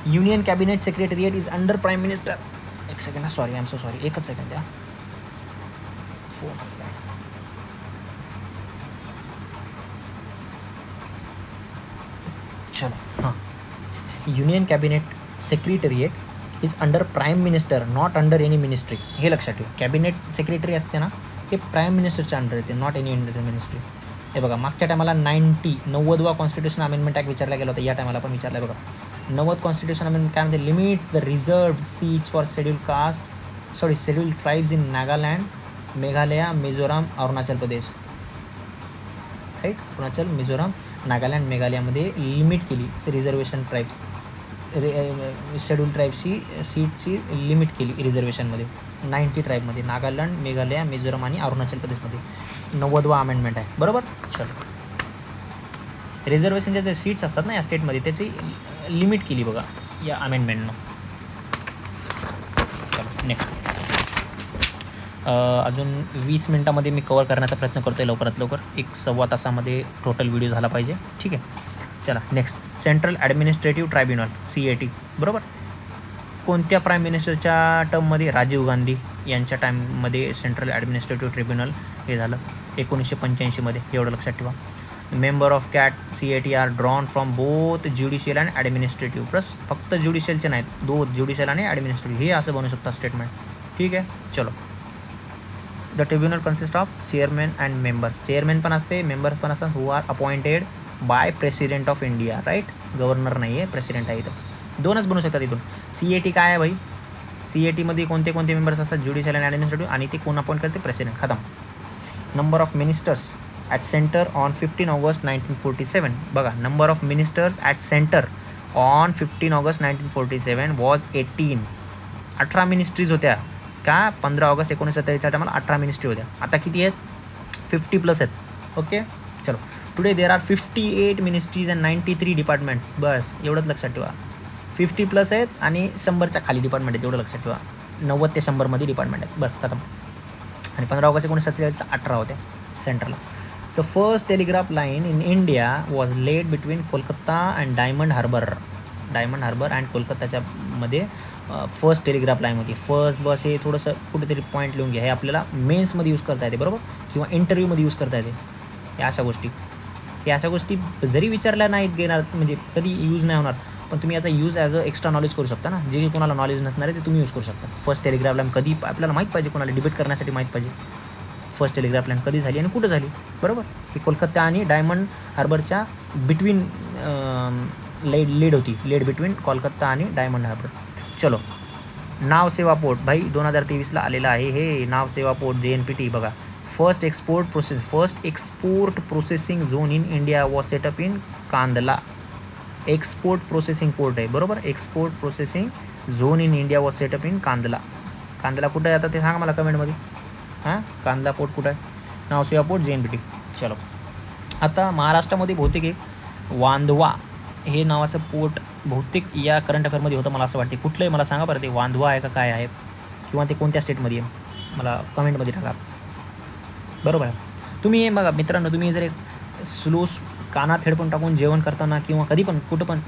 union cabinet secretariat is under prime minister. एक second, sorry, I am so sorry, एकच सेकंड द्या, फोन आला. चलो हां, union cabinet secretariat is under prime minister, not under any ministry. हे लक्षात ठेवा, कॅबिनेट सेक्रेटरी असते ना, हे प्राईम मिनिस्टरच्या अंडर येते, नॉट एनी अंडर मिनिस्ट्री. हे बघा, मागच्या टायमाला 90वा कॉन्स्टिट्यूशन अमेंडमेंट ॲक्ट विचारला गेला होता, या टायमाला पण विचारला आहे बघा. 90 कॉन्स्टिट्यूशन अमेंडमेंट काय म्हणते, limits the reserved seats for scheduled tribes in Nagaland, Meghalaya, Mizoram, Arunachal Pradesh. Right, Arunachal, Mizoram, Nagaland, मेघालयामध्ये लिमिट केली रिझर्वेशन ट्राईब्स, शेड्यूल्ड ट्राईब्सची सीटची लिमिट केली रिझर्वेशनमध्ये. 90 ट्राईबमध्ये, नागालँड, मेघालय, मिझोराम आणि अरुणाचल प्रदेशमध्ये 90वा अमेंडमेंट आहे. बरोबर. चलो, रिझर्वेशनच्या जे सीट्स असतात ना या स्टेटमध्ये, त्याची लिमिट केली बघा या अमेंडमेंटनं. चलो नेक्स्ट, अजून 20 मिनटामध्ये मी कवर करण्याचा प्रयत्न करतो आहे लवकरात लवकर. 1-1.25 तासामध्ये टोटल व्हिडिओ झाला पाहिजे. ठीक आहे. चला next, central administrative tribunal, CAT. बरोबर. कोणत्या प्राईम मिनिस्टरच्या टर्ममध्ये? राजीव गांधी यांच्या टाईममध्ये सेंट्रल ॲडमिनिस्ट्रेटिव्ह ट्रिब्युनल हे झालं 1985मध्ये. एवढं लक्षात ठेवा. Member of CAT are drawn from both judicial and administrative. Plus फक्त ज्युडिशियलचे नाहीत, ज्युडिशियल आणि ॲडमिनिस्ट्रेटिव्ह, हे असं बनू शकतात स्टेटमेंट. ठीक आहे. चलो, the tribunal consist of chairman and members. Chairman पण असते, मेंबर्स पण असतात, who are appointed by president of India. Right, governor नाही आहे, प्रेसिडेंट आहे. इथं 2च बनू शकतात इथून. CAT काय आहे भाई? CATमध्ये कोणते मेंबर्स असतात? ज्युडिशियल अँड ॲडमिनिस्ट्रेटिव्ह, आणि ते कोण अपॉइंट करते? प्रेसिडेंट. खतम. Number of ministers at centre on 15 August 1947. बघा, number of ministers at centre on 15 August 1947 was 18. 18 ministries होत्या का? 15 ऑगस्ट 1947च्या टायमाला 18 मिनिस्ट्री होत्या. आता किती आहेत? 50+ आहेत. ओके. चलो, today there are 58 ministries and 93 departments. बस एवढंच लक्षात ठेवा. 50+ आहेत आणि 100च्या खाली डिपार्टमेंट आहेत, एवढं लक्षात ठेवा. 90 ते 100मध्ये डिपार्टमेंट आहेत. बस खतम. आणि 15 ऑगस्ट 1947ला 18 होत्या सेंटरला. The first telegraph line in India was laid between Kolkata and Diamond Harbour and कोलकाताच्या मध्ये फर्स्ट टेलिग्राफ लाईन होती. फर्स्ट बस हे थोडंसं कुठेतरी पॉईंट लिहून घ्या. हे आपल्याला मेन्समध्ये यूज करता येते, बरोबर, किंवा इंटरव्ह्यूमध्ये यूज करता येते. या अशा गोष्टी जरी विचारल्या नाहीत घेणार, म्हणजे कधी यूज नाही होणार, पण तुम्ही याचा use as a extra knowledge करू शकता ना. जे कोणाला नॉलेज नसणार आहे ते तुम्ही यूज करू शकता. फर्स्ट टेलिग्राफ लाईन कधी आपल्याला माहीत पाहिजे, कोणाला डिबेट करण्यासाठी माहीत पाहिजे फर्स्ट टेलिग्राफ लाईन कधी झाली आणि कुठं झाली. बरोबर. ही कोलकाता आणि डायमंड हार्बरच्या बिटवीन लेड होती, लेड बिटवीन कोलकाता आणि डायमंड हार्बर. चलो, नाव सेवा पोर्ट भाई 2023ला आलेलं आहे हे नाव सेवा पोर्ट JNPT. बघा, first export processing zone in India was setup in Kandla. Export processing port आहे, बरोबर. Export processing zone in India was setup in Kandla. Kandla कुठं आहे आता ते सांगा मला कमेंटमध्ये. हां, कांदला पोर्ट कुठं आहे? नाव सेवा पोर्ट JNPT. चलो, आता महाराष्ट्रामध्ये बहुतेक एक वांधवा हे नावाचं पोर्ट बहुतेक या करंट अफेअरमध्ये होतं मला असं वाटते. कुठलंही मला सांगा बरं, ते वांधवा आहे का काय आहे, किंवा ते कोणत्या स्टेटमध्ये आहे, मला कमेंटमध्ये टाका. बरोबर आहे. तुम्ही हे बघा मित्रांनो, तुम्ही जर एक स्लो कानात हेडफोन टाकून जेवण करताना किंवा कधी पण कुठं पण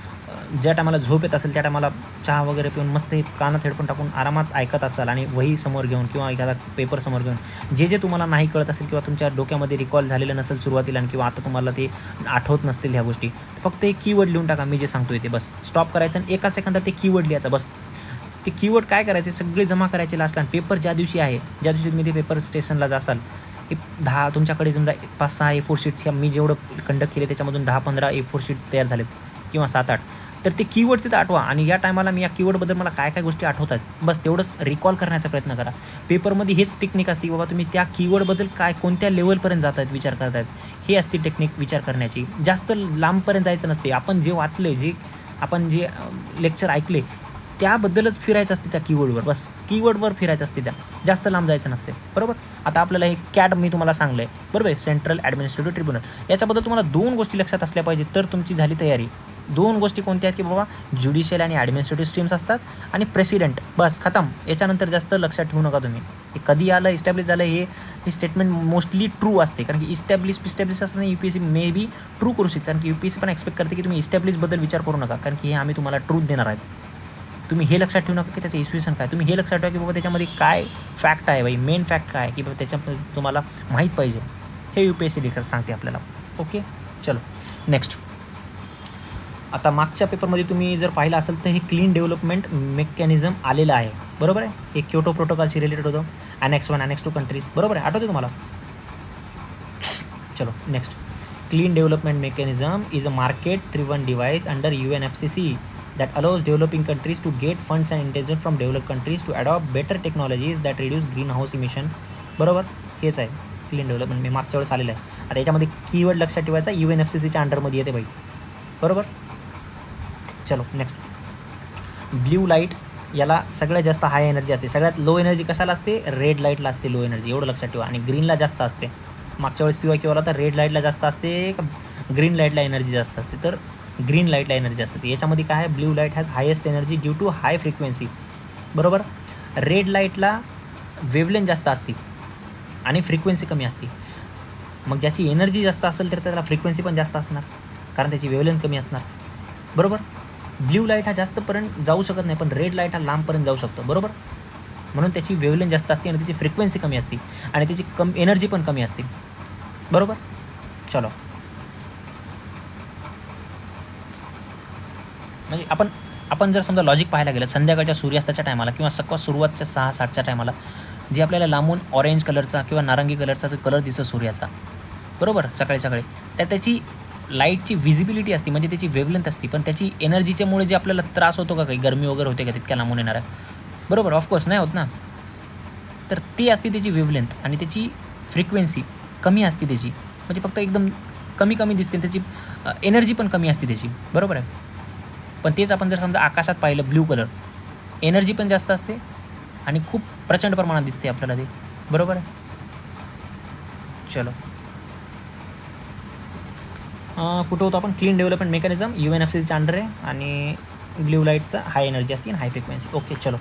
ज्या टायमाला झोप येत असेल त्या टायमाला चहा वगैरे पिऊन मस्त हे कानात हेडफोन टाकून आरामात ऐकत असाल आणि वही समोर घेऊन किंवा एखादा पेपर समोर घेऊन जे तुम्हाला नाही कळत असेल किंवा तुमच्या डोक्यामध्ये रिकॉल झालेलं नसेल सुरुवातीला किंवा आता तुम्हाला ते आठवत नसतील ह्या गोष्टी, फक्त एक कीवर्ड लिहून टाका. मी जे सांगतोय ते बस स्टॉप करायचं आणि एका सेकंदात ते कीवर्ड लिहायचं. बस ते कीवर्ड काय करायचे, सगळे जमा करायचे लास्टला. पेपर ज्या दिवशी आहे, ज्या दिवशी तुम्ही ते पेपर स्टेशनला जासाल, 10 तुमच्याकडे समजा 5-6 A4 शीट्स, मी जेवढं कंडक्ट केले त्याच्यामधून 10-15 A4 शीट्स तयार झालेत किंवा 7-8, तर ते कीवर्ड तिथं आठवा. आणि या टायमाला मी या कीवर्डबद्दल मला काय काय गोष्टी आठवतात बस तेवढंच रिकॉल करण्याचा प्रयत्न करा. पेपरमध्ये हेच टेक्निक असते की बाबा तुम्ही त्या कीवर्डबद्दल काय कोणत्या लेवलपर्यंत जात आहेत, विचार करत आहेत, हे असते टेक्निक विचार करण्याची. जास्त लांबपर्यंत जायचं नसते. आपण जे वाचले, आपण जे लेक्चर ऐकले त्याबद्दलच फिरायचं असते त्या कीवर्डवर. बस कीवर्डवर फिरायचं असते, त्या जास्त लांब जायचं नसते. बरोबर. आता आपल्याला हे कॅट मी तुम्हाला सांगलं आहे, बरोबर आहे, सेंट्रल ॲडमिनिस्ट्रेटिव्ह ट्रिब्युनल. याच्याबद्दल तुम्हाला 2 गोष्टी लक्षात असल्या पाहिजे तर तुमची झाली तयारी. 2 गोष्टी कोणत्या आहेत की बाबा ज्युडिशियल आणि ॲडमिनिस्ट्रेटिव्ह स्ट्रीम्स असतात आणि प्रेसिडेंट, बस खतम. याच्यानंतर जास्त लक्षात ठेवू नका तुम्ही. हे कधी आलं इस्टॅब्लिश झालं हे स्टेटमेंट मोस्टली ट्रू असते, कारण की इस्टॅब्लिश असताना UPSC मे बी ट्रू करू शकते, कारण की UPSC पण एक्सपेक्ट करते की तुम्ही इस्टॅब्लिशबद्दल विचार करू नका, कारण की हे आम्ही तुम्हाला ट्रूथ देणार आहेत. तुम्ही हे लक्षात ठेवू नका की त्याचं इस्विसन काय, तुम्ही हे लक्षात ठेवा की बाबा त्याच्यामध्ये काय फॅक्ट आहे बाई, मेन फॅक्ट काय की बाबा त्याच्या तुम्हाला माहीत पाहिजे. हे UPSC डिटेल्स सांगते आपल्याला. ओके चलो नेक्स्ट. आता मागच्या पेपरमध्ये तुम्ही जर पाहिलं असेल तर हे क्लीन डेव्हलपमेंट मेकॅनिझम आलेलं आहे, बरोबर आहे. हे क्योटो प्रोटोकॉलशी रिलेटेड होतं. Annex 1 Annex 2 कंट्रीज, बरोबर आहे, आठवते तुम्हाला. चलो next. Clean development mechanism is a market driven device under UNFCCC that allows developing countries to get funds and intelligence from developed countries to adopt better technologies that reduce greenhouse emission. बरोबर, हेच आहे clean development. मी मागच्या वेळेस आलेलं आहे. आता याच्यामध्ये keyword लक्षात ठेवायचा, UNFCCCच्या अंडरमध्ये येते बाई, बरोबर. चलो नेक्स्ट. ब्ल्यू लाईट याला सगळ्यात जास्त हाय एनर्जी असते. सगळ्यात लो एनर्जी कशाला असते? रेड लाईटला असते लो एनर्जी, एवढं लक्षात ठेवा. आणि ग्रीनला जास्त असते. मागच्या वेळेस PYQ वाला तर रेड लाईटला जास्त असते का ग्रीन लाईटला एनर्जी जास्त असते? तर ग्रीन लाईटला एनर्जी असते. याच्यामध्ये काय आहे? Blue light has highest energy due to high frequency, बरोबर. रेड लाईटला वेवलेंथ जास्त असते आणि फ्रिक्वेन्सी कमी असते. मग ज्याची एनर्जी जास्त असेल तर त्याला फ्रिक्वेन्सी पण जास्त असणार, कारण त्याची वेवलेंथ कमी असणार, बरोबर. ब्ल्यू लाईट हा जास्तपर्यंत जाऊ शकत नाही, पण रेड लाईट हा लांबपर्यंत जाऊ शकतो, बरोबर. म्हणून त्याची वेवलेंथ जास्त असते आणि त्याची फ्रिक्वेन्सी कमी असते आणि त्याची एनर्जी पण कमी असते, बरोबर. चलो, म्हणजे आपण जर समजा लॉजिक पाहायला गेलं, संध्याकाळच्या सूर्यास्ताच्या टायमाला किंवा सुरुवातच्या 6-7च्या टायमाला जे आपल्याला लांबून ऑरेंज कलरचा किंवा नारंगी कलरचा जो कलर दिसतो सूर्याचा, बरोबर, सकाळी त्याची लाईटची विजिबिलिटी असते, म्हणजे त्याची वेवलेंथ असते, पण त्याची एनर्जीच्यामुळे जे आपल्याला त्रास होतो का, काही गरमी वगैरे होते का तितक्या लांबून येणार आहे, बरोबर. ऑफकोर्स नाही होत ना. तर ती असते त्याची वेवलेंथ आणि त्याची फ्रिक्वेन्सी कमी असते त्याची, म्हणजे फक्त एकदम कमी दिसते, त्याची एनर्जी पण कमी असते त्याची, बरोबर आहे. पण तेच आपण जर समजा आकाशात पाहिलं, ब्ल्यू कलर, एनर्जी पण जास्त असते आणि खूप प्रचंड प्रमाणात दिसते आपल्याला ते, बरोबर आहे. चलो, कुठं होतो आपण? क्लीन डेव्हलपमेंट मेकॅनिझम UNFCCCच्या अंडर आहे आणि ब्ल्यू लाईटचा हाय एनर्जी असते आणि हाय फ्रिक्वेन्सी. ओके चलो.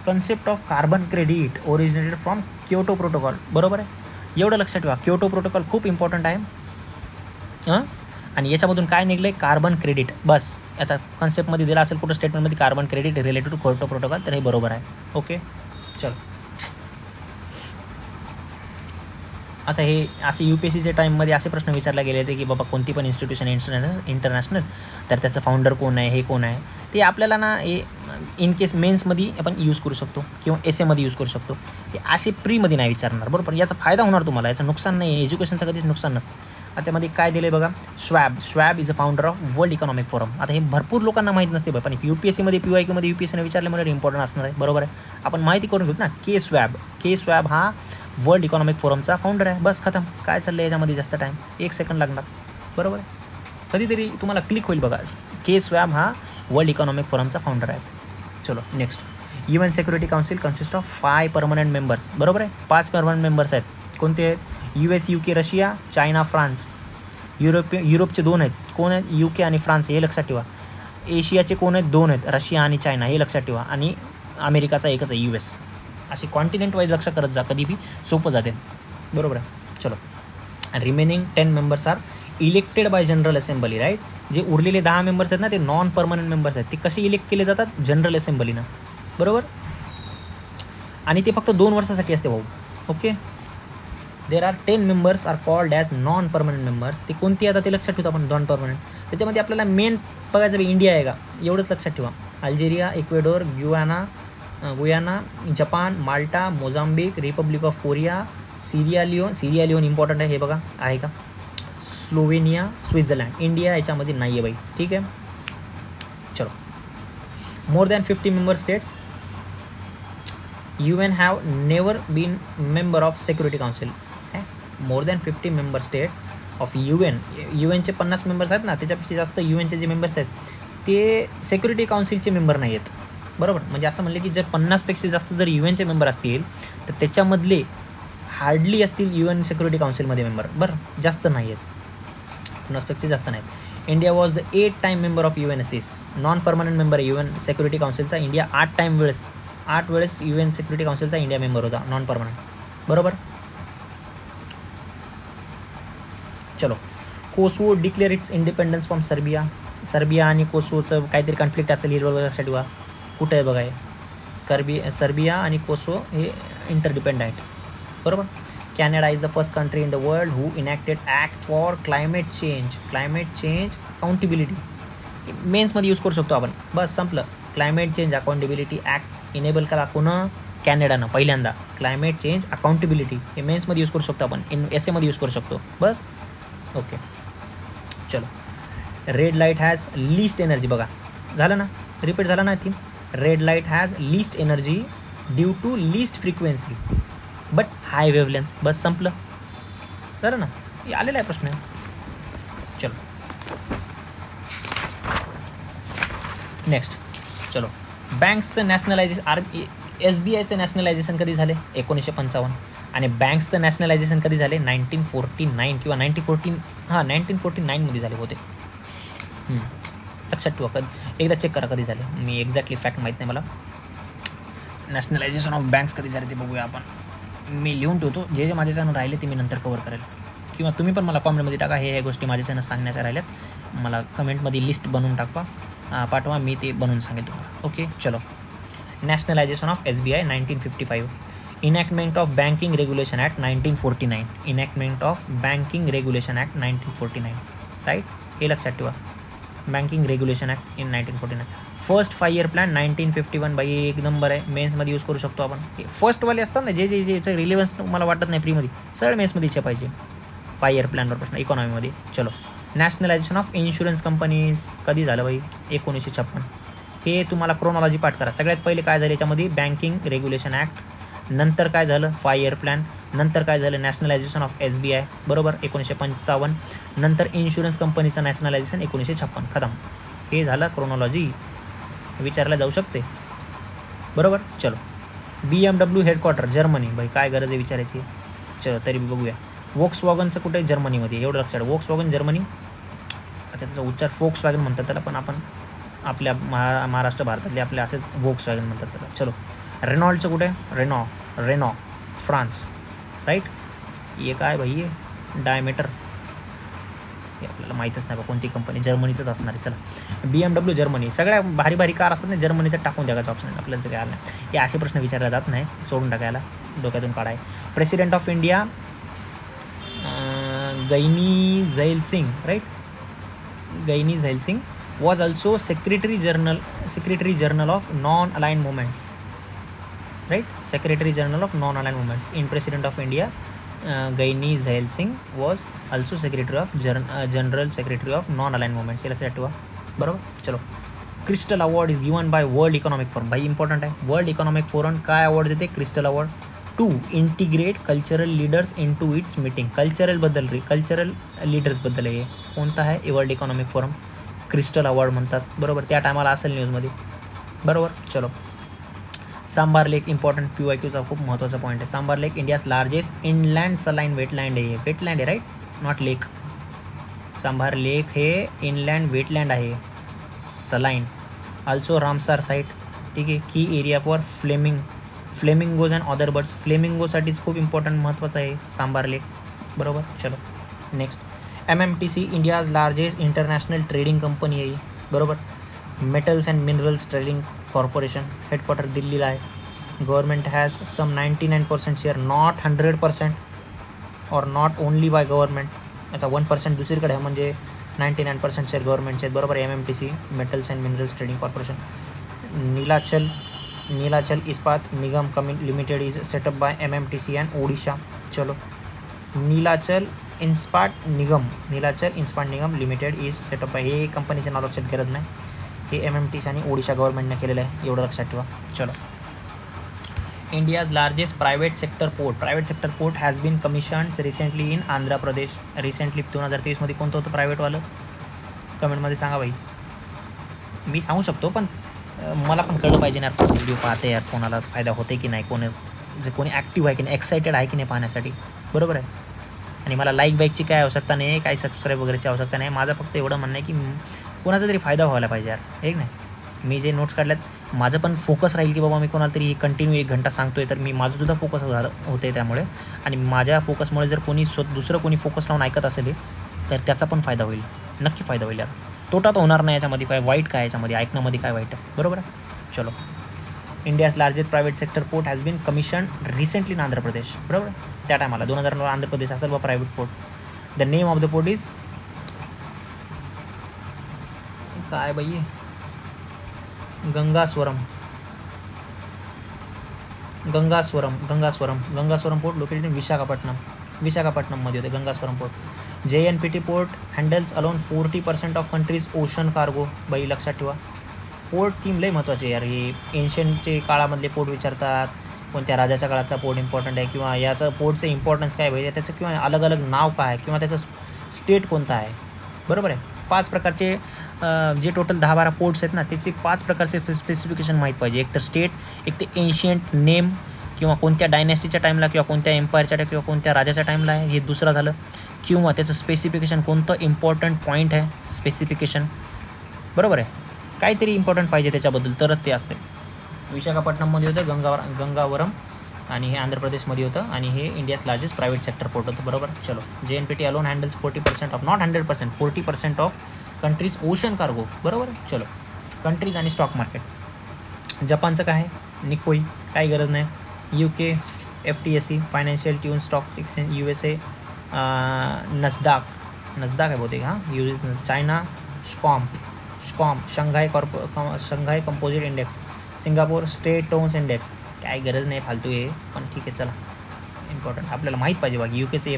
Concept of carbon credit originated from Kyoto protocol, बरोबर आहे. एवढं लक्षात ठेवा, क्योटो प्रोटोकॉल खूप इम्पॉर्टंट आहे. आणि याच्यामधून काय निघलं आहे? Carbon credit. बस याचा कन्सेप्टमध्ये दिला असेल कुठं स्टेटमेंटमध्ये, carbon credit related to Kyoto protocol, तर हे बरोबर आहे. ओके चलो. आता हे असे UPSCच्या टाईममध्ये असे प्रश्न विचारले गेले होते की बाबा कोणती पण इन्स्टिट्यूशन इंटरनॅशनल, तर त्याचं फाउंडर कोण आहे, हे कोण आहे, ते आपल्याला ना हे इन केस मेन्समध्ये आपण यूज करू शकतो किंवा एसेमध्ये यूज करू शकतो. हे असे प्रीमध्ये नाही विचारणार, बरोबर. याचा फायदा होणार तुम्हाला, याचं नुकसान नाही. एज्युकेशनचं कधीच नुकसान नसतं. त्याच्यामध्ये काय दिलं आहे बघा, swab is a founder of world economic forum. आता हे भरपूर लोकांना माहीत नसते पण UPSCमध्ये PYQमध्ये UPSCने विचारल्यामुळे इम्पॉर्टंट असणार आहे, बरोबर आहे. आपण माहिती करून घेऊ ना. के स्वॅब हा वर्ल्ड इकॉनॉमिक फोरमचा फाउंडर आहे. बस खतम. काय चाललं आहे याच्यामध्ये जास्त टाईम? 1 सेकंड लागणार, बरोबर आहे. कधीतरी तुम्हाला क्लिक होईल बघा, के स्वॅब हा वर्ल्ड इकॉनॉमिक फोरमचा फाउंडर आहे. चलो next. UN security council consist of 5 permanent members, बरोबर आहे. 5 परमनंट मेंबर्स आहेत. कोणते आहेत? US, UK, Russia, China, France. युरोपचे 2 आहेत. कोण आहेत? UK आणि फ्रान्स, हे लक्षात ठेवा. एशियाचे कोण आहेत? 2 आहेत, रशिया आणि चायना, हे लक्षात ठेवा. आणि अमेरिकाचा एकच आहे, US. असे कॉन्टिनेंट वाईज लक्ष करत जा, कधी बी सोपं जाते, बरोबर आहे. चलो. Remaining 10 members are elected by general assembly, right. जे उरलेले 10 मेंबर्स आहेत ना, ते नॉन परमनंट मेंबर्स आहेत. ते कसे इलेक्ट केले जातात? जनरल असेंब्लीनं, बरोबर. आणि ते फक्त 2 वर्षासाठी असते भाऊ. Okay. There are 10 members are called as non permanent members. ते कोणती आता ते लक्षात ठेवतो आपण, नॉन परमनंट. त्याच्यामध्ये आपल्याला मेन बघायचं इंडिया आहे का, एवढंच लक्षात ठेवा. Algeria, Ecuador, Guyana, Japan, Malta, Mozambique, Republic of Korea, Syria लिओन important आहे, हे बघा आहे का. Slovenia, Switzerland. इंडिया याच्यामध्ये नाही आहे बाई, ठीक आहे. चलो. More than 50 member states. UN have never been member of Security Council. More than 50 member states of UNचे 50 members आहेत ना, त्याच्यापेक्षा जास्त UNचे जे मेंबर्स आहेत ते सिक्युरिटी काउन्सिलचे मेंबर नाही आहेत, बरोबर. म्हणजे असं म्हणलं की जर 50पेक्षा जास्त जर UNचे मेंबर असतील तर त्याच्यामधले हार्डली असतील UN सिक्युरिटी काउन्सिलमध्ये मेंबर, बरं, जास्त नाही आहेत, 50पेक्षा जास्त नाहीत. India was the 8th time member of UNSS, non permanent member आहे UN सिक्युरिटी काउन्सिलचा. इंडिया 8 वेळेस UN सिक्युरिटी काउन्सिलचा इंडिया मेंबर होता, नॉन परमनंट. बरोबर. चलो, Kosovo declare it's independence from Serbia. Serbia आणि कोसोवोचं काहीतरी कॉन्फ्लिक्ट असेल हिरवसाठी वा कुठं आहे बघाय. सर्बिया आणि कोसोवो हे इंटरडिपेंड आहेत. बरोबर. Canada is the first country in the world who enacted act for climate change accountability. मेन्समध्ये यूज करू शकतो आपण. बस संपलं. Climate change accountability act enable करा कोणं? कॅनडानं पहिल्यांदा. क्लायमेट चेंज अकाउंटेबिलिटी हे मेन्समध्ये यूज करू शकतो आपण, एसेमध्ये यूज करू शकतो. बस ओके. चलो, red light has least energy. बघा झालं ना, रिपीट झालं ना theme. Red light has least energy due to least frequency but high wavelength. बस संपलं. झालं ना, हे आलेला आहे प्रश्न. चलो नेक्स्ट. चलो, बँक्सचं नॅशनलायझेशन SBIचं नॅशनलायझेशन कधी झाले? 1955. आणि बँक्सचं नॅशनलायझेशन कधी झाले? 1949 किंवा 1949मध्ये झाले होते. लक्षात ठेवा. एकदा चेक करा कधी झाले. मी एक्झॅक्टली फॅक्ट माहीत नाही मला. नॅशनलायझेशन ऑफ बँक्स कधी झाले ते बघूया आपण. मी लिहून ठेवतो. जे माझ्याच्यानं राहिले ते मी नंतर कवर करेल. किंवा तुम्ही पण मला कॉमेंटमध्ये टाका, हे गोष्टी माझ्याच्यानं सांगण्याच्या राहिल्यात. मला कमेंटमध्ये लिस्ट बनवून पाठवा, मी ते बनवून सांगेल तुम्हाला. ओके. चलो, nationalisation of SBI 1955. Enactment of banking regulation act 1949. Enactment of banking regulation act 1949. Right, हे लक्षात ठेवा. Banking regulation act in 1949. First 5 year plan 1951. बाई एक नंबर आहे. मेन्समध्ये यूज करू शकतो आपण. फर्स्टवाले असतात ना, जे रिलेव्हन्स मला वाटत नाही फ्रीमध्ये, सगळं मेन्समध्ये पाहिजे. 5 year प्लॅनवर प्रश्न इकॉनॉमीमध्ये. चलो, नॅशनलायझेशन ऑफ इन्शुरन्स कंपनीज कधी झालं बाई? 1956. हे तुम्हाला क्रोनॉलॉजी पाठ करा. सगळ्यात पहिले काय झालं याच्यामध्ये? Banking regulation act. नंतर काय झालं? 5 year प्लॅन. नंतर काय झालं? Nationalisation of SBI. बरोबर, 1955. नंतर इन्शुरन्स कंपनीचं नॅशनलायझेशन 1956. खतम. हे झालं क्रोनॉलॉजी. विचारला जाऊ शकते. बरोबर. चलो, BMW हेडक्वार्टर जर्मनी. भाई काय गरज आहे विचारायची? चलो तरी बघूया. वॉक्सवॅगनचं कुठे? जर्मनीमध्ये. एवढं लक्षात. Volkswagen Germany. अच्छा, त्याचा उच्चार फोक्सवॅगन म्हणतात त्याला, पण आपण आपल्या महाराष्ट्र भारतातले आपले असेच वॉक्सवॅगन म्हणतात त्याला. चलो, रेनॉल्डचं कुठे? Renault France. राईट. हे काय भाई आहे? डायमीटर. हे आपल्याला माहीतच नाही बा कोणती कंपनी. जर्मनीचंच असणार आहे. चला, BMW जर्मनी. सगळ्या भारी भारी कार असतात ना, जर्मनीचं टाकून द्यायचं ऑप्शन आहे. आपल्याला काय आलं नाही. हे असे प्रश्न विचारले जात नाही, सोडून टाकायला, डोक्यातून काढाय. President of India Giani Zail Singh. Right, Giani Zail Singh was also secretary general of non-aligned movements. Right, secretary general of non-aligned movements. In president of India, Gaini Zail Singh was also secretary of general secretary of non-aligned movements. हे लक्षात ठेवा. बरोबर. चलो, crystal award is given by world economic forum. भाई important आहे. World economic forum काय award देते? Crystal award. To integrate cultural leaders in to its meeting. Cultural लीडर्सबद्दल आहे. कोणता आहे? World economic forum. Crystal award म्हणतात. बरोबर, त्या टायमाला असेल न्यूजमध्ये. बरोबर. चलो, सांबार लेक इम्पॉर्टंट. PYQचा खूप महत्त्वाचा पॉईंट आहे. Sambhar lake India's largest inland saline wetland आहे. वेटलँड आहे. Right, not lake. Sambhar lake हे इनलँड वेटलँड आहे. सलाईन. Also Ramsar site. ठीक आहे. Key area for flamingos and other birds. फ्लेमिंगोसाठीच खूप इम्पॉर्टंट महत्त्वाचं आहे सांबार लेक. बरोबर. चलो, next. MMTC India's largest international trading company आहे. बरोबर. Metals and minerals trading corporation. Headquarter दिल्लीला आहे. Government has some 99% share, not 100% और नॉट ओनली बाय गव्हर्नमेंट. याचा 1% दुसरीकडे आहे, म्हणजे 99% शेअर गव्हर्नमेंटचे आहेत. बरोबर. MMTC metals and minerals trading corporation. Nilachal Ispat Nigam limited is set up by MMTC and Odisha. चलो, Nilachal Ispat Nigam limited is set up by. हे कंपनीचं नाव लक्षात गरज नाही. हे MMTC आणि ओडिशा गव्हर्नमेंटने केलेलं आहे, एवढं लक्षात ठेवा. चलो, India's largest private sector port has been commissioned recently in Andhra Pradesh. Recently 2023मध्ये कोणतं होतं प्रायव्हेटवालं? कमेंटमध्ये सांगा बाई. मी सांगू शकतो, पण मला पण कळलं पाहिजे ना. व्हिडिओ पाहते यार, कोणाला फायदा होते की नाही, कोणी ॲक्टिव्ह आहे की नाही, एक्सायटेड आहे की नाही पाहण्यासाठी. बरोबर आहे. आणि मला लाईक बाईकची काय आवश्यकता नाही, काही सबस्क्राईब वगैरेची आवश्यकता नाही. माझं फक्त एवढं म्हणणं आहे की कोणाचा तरी फायदा व्हायला पाहिजे यार, एक नाही. मी जे नोट्स काढल्यात माझं पण फोकस राहील की बाबा मी कोणाला तरी कंटिन्यू 1 घंटा सांगतो आहे, तर मी माझंसुद्धा फोकस होतं आहे त्यामुळे. आणि माझ्या फोकसमुळे जर कोणी दुसरं कोणी फोकस लावून ऐकत असेल तर त्याचा पण फायदा होईल, नक्की फायदा होईल यार. तोटा तर होणार नाही याच्यामध्ये. काय वाईट काय याच्यामध्ये, ऐकण्यामध्ये काय वाईट आहे, बरोबर आहे. चलो. India's largest private sector port has been commission recently in Andhra Pradesh, बरोबर. त्या टायमाला 2009 आंध्र प्रदेश असेल बा private port. The name of the port is काय बाई, गंगास्वरम पोर्ट लोकेटेड इन विशाखापट्टणममध्ये होते Gangavaram port. JNPT port handles alone 40% of country's ocean cargo. बाई लक्षात ठेवा, पोर्ट थीम लई महत्त्वाचे यार. हे एन्शंटचे काळामधले पोर्ट विचारतात, कोणत्या राजाच्या काळातला पोर्ट इम्पॉर्टंट आहे, किंवा याचं पोर्टचं इम्पॉर्टन्स काय भाई, त्याचं किंवा अलग अलग नाव काय आहे, किंवा त्याचं स्टेट कोणता आहे, बरोबर आहे. 5 प्रकारचे जे टोटल 10-12 पोर्ट्स आहेत ना, त्याचे 5 प्रकारचे स्पेसिफिकेशन माहीत पाहिजे. एक तर स्टेट, एक ते एन्शियंट नेम, किंवा कोणत्या डायनेस्टीच्या टाईमला, किंवा कोणत्या एम्पायरच्या किंवा कोणत्या राजाच्या टाईमला आहे, हे दुसरं झालं. किंवा त्याचं स्पेसिफिकेशन कोणतं इम्पॉर्टंट पॉईंट आहे, स्पेसिफिकेशन, बरोबर आहे. काहीतरी इम्पॉर्टंट पाहिजे त्याच्याबद्दल तरच ते असते. विशाखापट्टणममध्ये होतं गंगावरम, आणि हे आंध्र प्रदेशमध्ये होतं, आणि हे India's largest private sector port होतं, बरोबर. चलो. JNPT alone handles 40% of, not 100%, 40% of country's ocean cargo, बरोबर. चलो. कंट्रीज आणि स्टॉक मार्केट. जपानचं काय आहे, निकोई, काही गरज नाही. UK FTSE financial times stock exchange. USA Nasdaq आहे बहुतेक, हां. चायना स्कॉम शंघाय कंपोजिट इंडेक्स. सिंगापूर स्टेट टोन्स इंडेक्स. काय गरज नाही, फालतू आहे, पण ठीक आहे चला. इम्पॉर्टंट आपल्याला माहीत पाहिजे बाकी. UKचं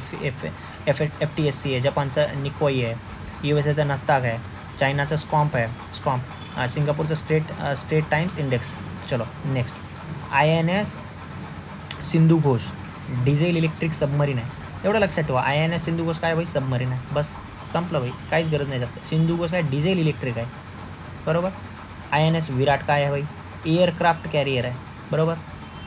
FTSE आहे, जपानचं निकोई आहे, USAचं नस्दाक आहे, चायनाचं स्कॉम्प आहे, सिंगापूरचं स्टेट टाइम्स इंडेक्स. चलो next. INS Sindhu Ghosh diesel electric submarine आहे. एवढं लक्षात ठेवा, INS सिंधू घोष काय भाई, सबमरीन आहे, बस संपलं भाई, काहीच गरज नाही जास्त. सिंधू घोष काय, डिझेल इलेक्ट्रिक आहे, बरोबर. INS विराट काय आहे भाई, एअरक्राफ्ट कॅरियर आहे, बरोबर.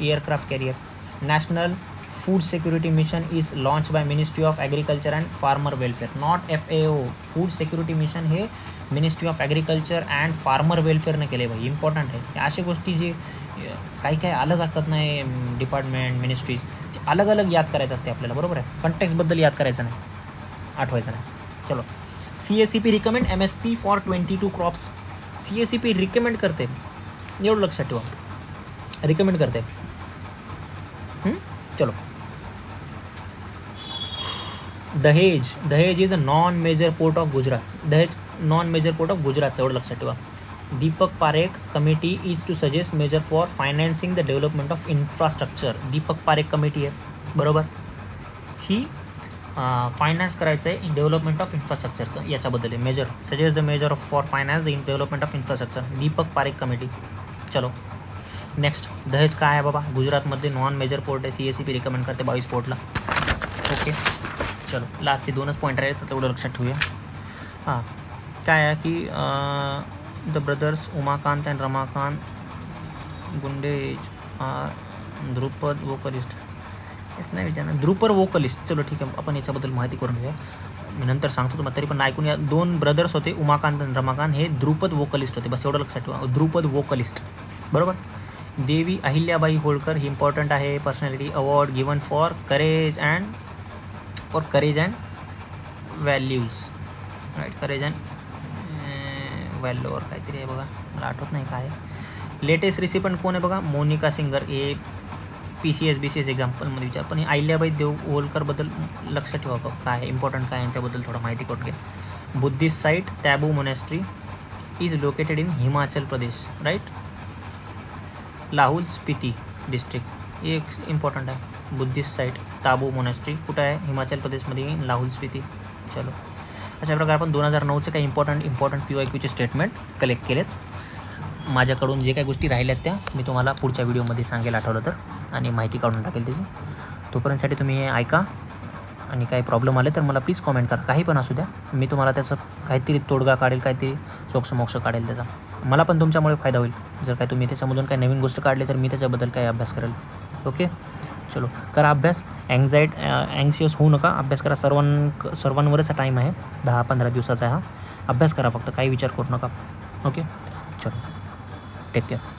Aircraft carrier. National food security mission is launch by ministry of agriculture and farmer welfare, not FAO. Food security mission हे ministry of agriculture and farmer वेलफेअरनं केले भाई, इम्पॉर्टंट आहे. अशा गोष्टी जे काही अलग असतात ना, डिपार्टमेंट मिनिस्ट्रीज, ते अलग अलग याद करायचं असते आपल्याला, बरोबर आहे. कंटेक्सबद्दल याद करायचं नाही, आठवायचं नाही. चलो. CACP recommend MSP for 22 crops. CACP recommend करते, एवढं लक्षात ठेवा, रिकमेंड करते. चलो. Dahej is a non major port of Gujarat. Dahej non major port of Gujarat, एवढं लक्षात ठेवा. Deepak Parekh committee is to suggest measure for financing the development of infrastructure. Deepak Parekh committee आहे, बरोबर. ही फायनान्स करायचं आहे डेव्हलपमेंट ऑफ इन्फ्रास्ट्रक्चरचं, याच्याबद्दल आहे. Measure suggest the measure for finance the development of infrastructure, Deepak Parekh committee. चलो नेक्स्ट. दहेज काय आहे बाबा, गुजरातमध्ये नॉन मेजर पोर्ट आहे. CACP रिकमेंड करते 22 पोर्टला. ओके. चलो लास्टचे 2च पॉईंट आहेत, तर तेवढं लक्षात ठेवूया. हां, काय आहे की the brothers Umakant and Ramakant Gundechas Dhrupad vocalist. हेच नाही विचारणार, ध्रुपद वोकलिस्ट. चलो ठीक आहे, आपण याच्याबद्दल माहिती करून घेऊया, मी नंतर सांगतो तुम्हाला, तरी पण ऐकून या. 2 ब्रदर्स होते, उमाकांत आणि रमाकांत, हे ध्रुपद वोकलिस्ट होते, बस एवढं लक्षात ठेवा, ध्रुपद वोकलिस्ट, बरोबर. देवी अहिल्याबाई होळकर, ही इम्पॉर्टंट आहे. Personality award given for courage and values, right. Courage and व्हॅल्यूवर काहीतरी आहे बघा, मला आठवत नाही काय आहे. लेटेस्ट रिसिपंट कोण आहे बघा, मोनिका सिंगर. हे PCS BCS एक्झाम्पलमध्ये विचार, पण हे अहिल्याबाई होळकरबद्दल लक्षात ठेवा बघ, काय इम्पॉर्टंट काय यांच्याबद्दल थोडं माहिती करून घ्या. Buddhist site Tabo monastery is located in Himachal Pradesh, right. Lahaul Spiti district, एक इम्पॉर्टंट आहे. बुद्धिस्ट साईट ताबू मोनॅस्ट्री कुठं आहे, हिमाचल प्रदेशमध्ये, लाहौल स्पिती. चलो, अशा प्रकारे आपण 2009चे काही इम्पॉर्टंट PYQचे स्टेटमेंट कलेक्ट केलेत. माझ्याकडून जे काही गोष्टी राहिल्यात त्या मी तुम्हाला पुढच्या व्हिडिओमध्ये सांगेल, आठवलं तर, आणि माहिती काढून टाकेल त्याची. तोपर्यंतसाठी तुम्ही हे ऐका, आणि काही प्रॉब्लेम आले तर मला प्लीज कॉमेंट करा, काही पण असू द्या, मी तुम्हाला त्याचं काहीतरी तोडगा काढेल, काहीतरी सोक्ष काढेल त्याचा. मला पण तुमच्यामुळे फायदा होईल. जर काही तुम्ही त्याच्यामधून काही नवीन गोष्ट काढली तर मी त्याच्याबद्दल काही अभ्यास करेल. ओके. चलो करा अभ्यास. अँक्सियस होऊ नका. अभ्यास करा. सर्वांवरच टाईम आहे. 10-15 दिवसाचा हा. अभ्यास करा फक्त. काही विचार करू नका. ओके. चलो टेक केअर.